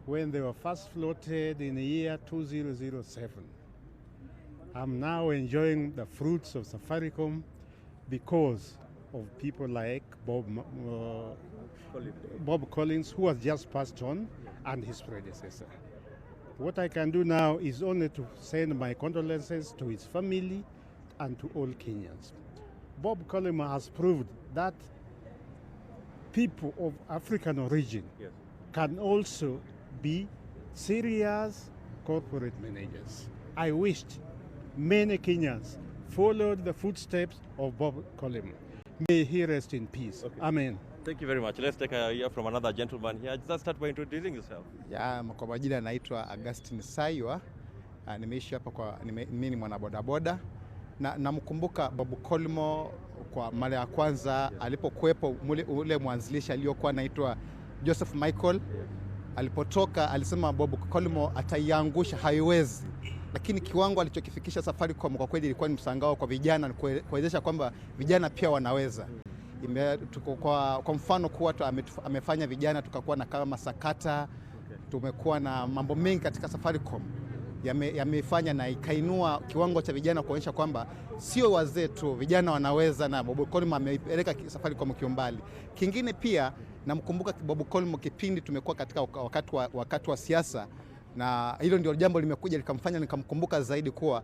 when they were first floated in the year 2007. I'm now enjoying the fruits of Safaricom because of people like Bob Collins, who has just passed on, and his predecessor. What I can do now is only to send my condolences to his family and to all Kenyans. Bob Collymore has proved that people of African origin can also be serious corporate managers. I wished many Kenyans followed the footsteps of Bob Collymore. May he rest in peace. Amen.
Thank you very much. Let's take a hear from another gentleman here. Just start by introducing yourself.
Kwa majina naitwa Augustine Saiwa. Nimeishi hapa mimi ni mwanabodaboda. Na namkumbuka Bob Collymore kwa mara ya kwanza alipokuwepo ule mwanzilishi aliyokuwa anaitwa Joseph Michael. Alipotoka alisema Bob Collymore ataiangusha, haiwezi. Lakini kiwango alichokifikisha Safaricom kwa kweli ilikuwa ni msangao kwa vijana, kuwezesha kwamba vijana pia wanaweza. Kwa mfano kuwa amefanya vijana tukakuwa na kama sakata, tumekuwa na mambo mengi katika Safaricom yamefanya na ikainua kiwango cha vijana kuonyesha kwamba sio wazee tu, vijana wanaweza, na Bob Collymore ameipeleka Safaricom kiumbali. Kingine pia namkumbuka Bob Collymore kipindi tumekuwa katika wakati wa siasa, na hilo ndio jambo limekuja likamfanya nikamkumbuka zaidi kuwa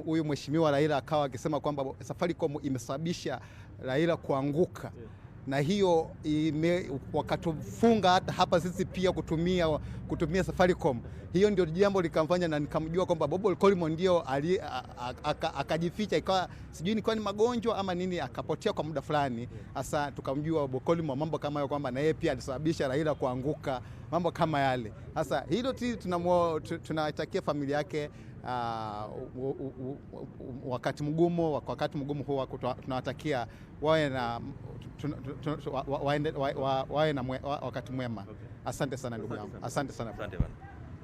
huyu mheshimiwa Raila akawa akisema kwamba Safaricom imesababisha Raila kuanguka. Na hiyo wakatufunga hata hapa sisi pia kutumia Safaricom. Hiyo ndio jambo likamfanya na nikamjua kwamba Bob Collymore ndio akajificha, ikawa sijui ni kwa ni magonjwa ama nini, akapotea kwa muda fulani. Sasa tukamjua Bob Collymore mambo kama hayo, kwamba na yeye pia alisababisha Raila kuanguka, mambo kama yale. Sasa hilo tunatakia familia yake wakati mgumu huo, tunawatakia wawe na wakati mwema. Asante sana ndugu yangu. Asante sana.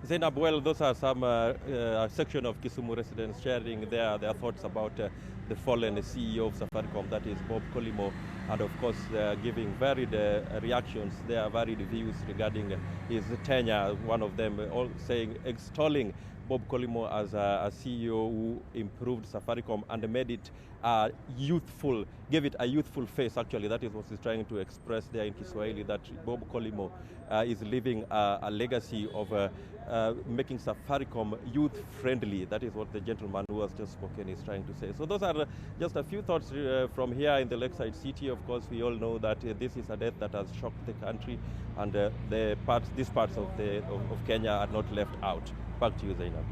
Zainab, well, those are some a section of Kisumu residents sharing their thoughts about the fallen CEO of Safaricom, that is Bob Collymore, and of course giving varied reactions, their varied views regarding his tenure. One of them all saying, extolling Bob Collymore as a CEO who improved Safaricom and made it youthful, gave it a youthful face. Actually, that is what he's trying to express there in Kiswahili, that Bob Collymore is leaving a legacy of making Safaricom youth-friendly. That is what the gentleman who has just spoken is trying to say. So those are just a few thoughts from here in the Lakeside City. Of course, we all know that this is a death that has shocked the country, and these parts of Kenya are not left out. Back to you, Zainab.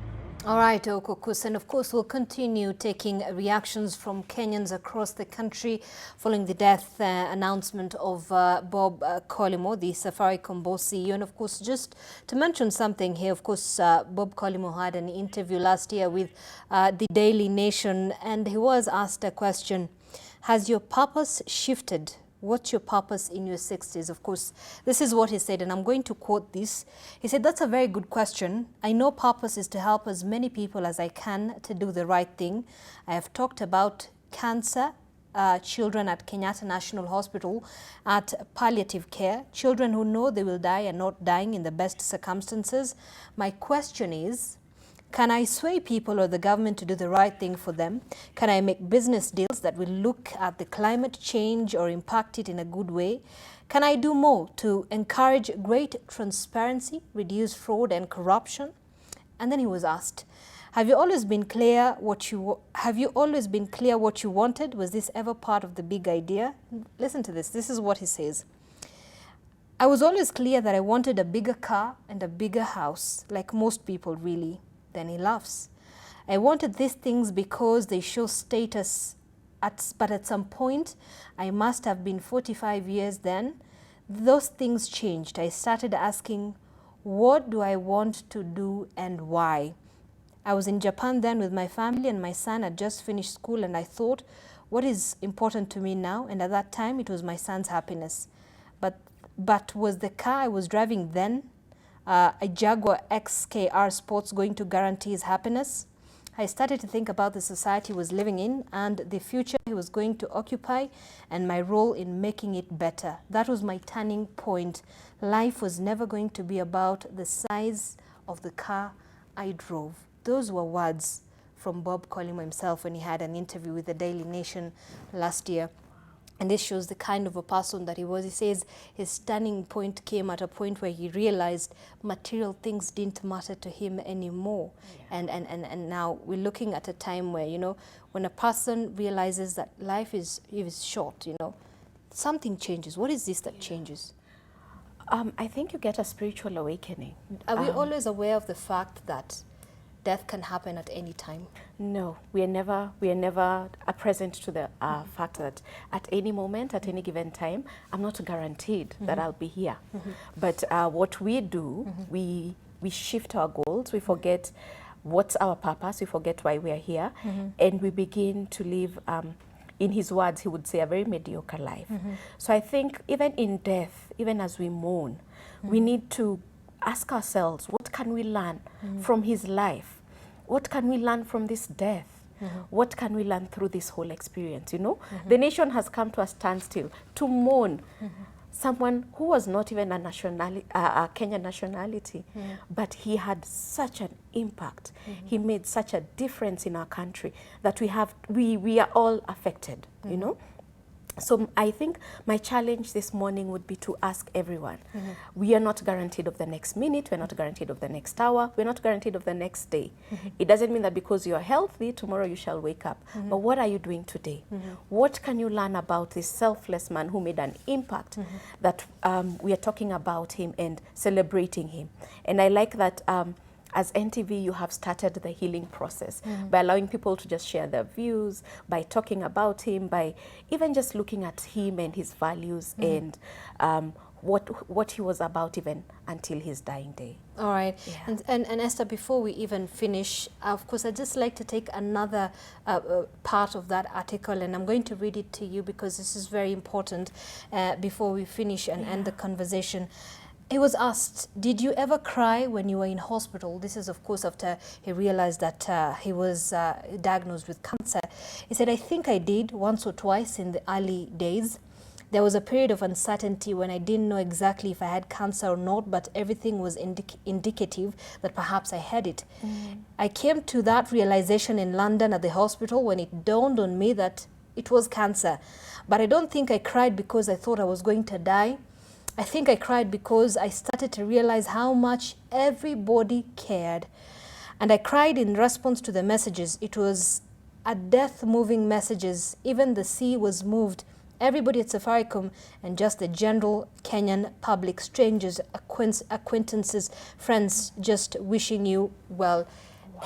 All right, Okukus, and of course we'll continue taking reactions from Kenyans across the country following the death announcement of Bob Collymore, the Safaricom boss CEO. And of course, just to mention something here, of course, Bob Collymore had an interview last year with the Daily Nation, and he was asked a question: has your purpose shifted? What's your purpose in your 60s? Of course, this is what he said, and I'm going to quote this. He said, "That's a very good question. I know purpose is to help as many people as I can to do the right thing. I have talked about cancer, children at Kenyatta National Hospital at palliative care, children who know they will die and not dying in the best circumstances. My question is, can I sway people or the government to do the right thing for them? Can I make business deals that will look at the climate change or impact it in a good way? Can I do more to encourage great transparency, reduce fraud and corruption?" And then he was asked, have you always been clear what you wanted? Was this ever part of the big idea? Listen to this. This is what he says. "I was always clear that I wanted a bigger car and a bigger house, like most people really. Then he laughs. I wanted these things because they show status, but at some point, I must have been 45 years then, those things changed. I started asking, what do I want to do and why? I was in Japan then with my family, and my son had just finished school, and I thought, what is important to me now? And at that time, it was my son's happiness. But was the car I was driving then, a Jaguar XKR Sports, going to guarantee his happiness? I started to think about the society he was living in and the future he was going to occupy and my role in making it better. That was my turning point. Life was never going to be about the size of the car I drove. Those were words from Bob Collymore himself when he had an interview with the Daily Nation last year. And this shows the kind of a person that he was. He says his turning point came at a point where he realized material things didn't matter to him anymore. Yeah. And now we're looking at a time where, you know, when a person realizes that life is short, you know, something changes. What is this that changes?
I think you get a spiritual awakening.
Are we always aware of the fact that death can happen at any time?
No, we are never present to the fact that at any moment, at any given time, I'm not guaranteed that I'll be here. But what we do, we shift our goals, we forget what's our purpose, we forget why we are here, and we begin to live, in his words, he would say, a very mediocre life. So I think even in death, even as we mourn, we need to ask ourselves, what can we learn from his life? What can we learn from this death? What can we learn through this whole experience, you know? The nation has come to a standstill to mourn someone who was not even a Kenyan nationality, but he had such an impact. He made such a difference in our country that we are all affected, you know? So I think my challenge this morning would be to ask everyone, we are not guaranteed of the next minute, we're not guaranteed of the next hour, we're not guaranteed of the next day. It doesn't mean that because you're healthy, tomorrow you shall wake up. But what are you doing today? What can you learn about this selfless man who made an impact that we are talking about him and celebrating him? And I like that as NTV, you have started the healing process by allowing people to just share their views, by talking about him, by even just looking at him and his values and what he was about even until his dying day.
All right. Yeah. And Esther, before we even finish, of course, I'd just like to take another part of that article, and I'm going to read it to you because this is very important before we finish and end the conversation. He was asked, did you ever cry when you were in hospital? This is, of course, after he realized that he was diagnosed with cancer. He said, I think I did once or twice in the early days. There was a period of uncertainty when I didn't know exactly if I had cancer or not, but everything was indicative that perhaps I had it. I came to that realization in London at the hospital when it dawned on me that it was cancer. But I don't think I cried because I thought I was going to die. I think I cried because I started to realize how much everybody cared. And I cried in response to the messages. It was a death-moving messages. Even the sea was moved. Everybody at Safaricom and just the general Kenyan public, strangers, acquaintances, friends, just wishing you well.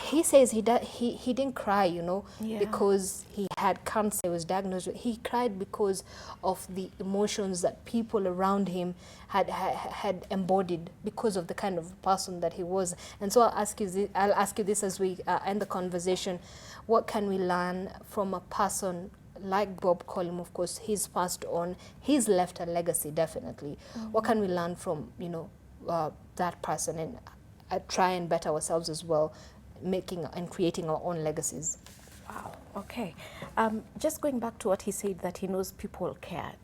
He says he didn't cry, you know, because he had cancer, he was diagnosed with. He cried because of the emotions that people around him had embodied because of the kind of person that he was. And so I'll ask you this as we end the conversation. What can we learn from a person like Bob Collymore? Of course, he's passed on. He's left a legacy, definitely. What can we learn from, you know, that person and try and better ourselves as well, making and creating our own legacies?
Wow, okay. Just going back to what he said, that he knows people cared.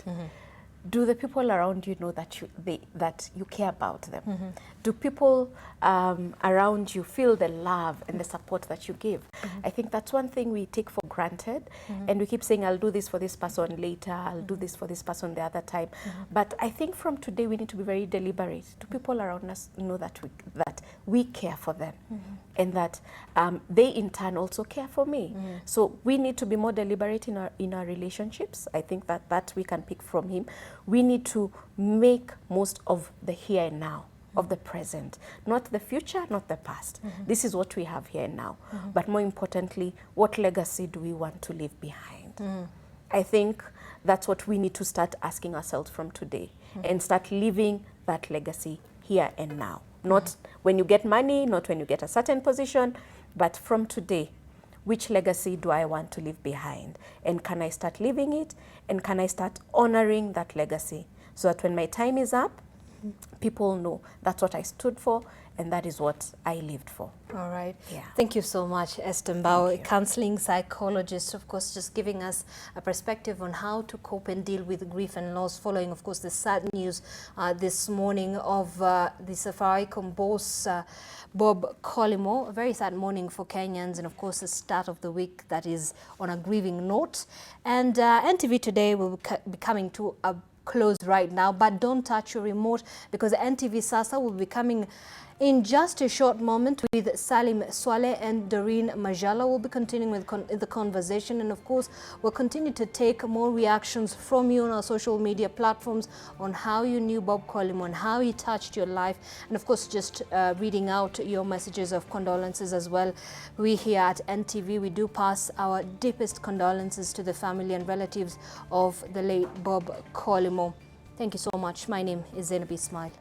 Do the people around you know that you care about them? Do people around you feel the love and the support that you give? I think that's one thing we take for granted, and we keep saying, I'll do this for this person later, I'll do this for this person the other time. But I think from today we need to be very deliberate. Do people around us know that we care for them, and that they in turn also care for me? So we need to be more deliberate in our relationships. I think that we can pick from him. We need to make most of the here and now. of the present, not the future, not the past. This is what we have here now. But more importantly, what legacy do we want to leave behind? I think that's what we need to start asking ourselves from today and start living that legacy here and now. Not when you get money, not when you get a certain position, but from today, which legacy do I want to leave behind? And can I start living it? And can I start honoring that legacy so that when my time is up, people know that's what I stood for and that is what I lived for.
All right.
Yeah.
Thank you so much, Esther Mbao, a counseling psychologist, of course, just giving us a perspective on how to cope and deal with grief and loss following, of course, the sad news this morning of the Safaricom boss, Bob Collymore. A very sad morning for Kenyans and, of course, the start of the week that is on a grieving note. And NTV today will be coming to a close right now, but don't touch your remote because NTV Sasa will be coming in just a short moment with Salim Swale and Doreen Majala. We'll be continuing with the conversation, and of course we'll continue to take more reactions from you on our social media platforms on how you knew Bob Collymore and how he touched your life, and of course just reading out your messages of condolences as well. We here at NTV, we do pass our deepest condolences to the family and relatives of the late Bob Collymore. Thank you so much. My name is Zainab Ismail.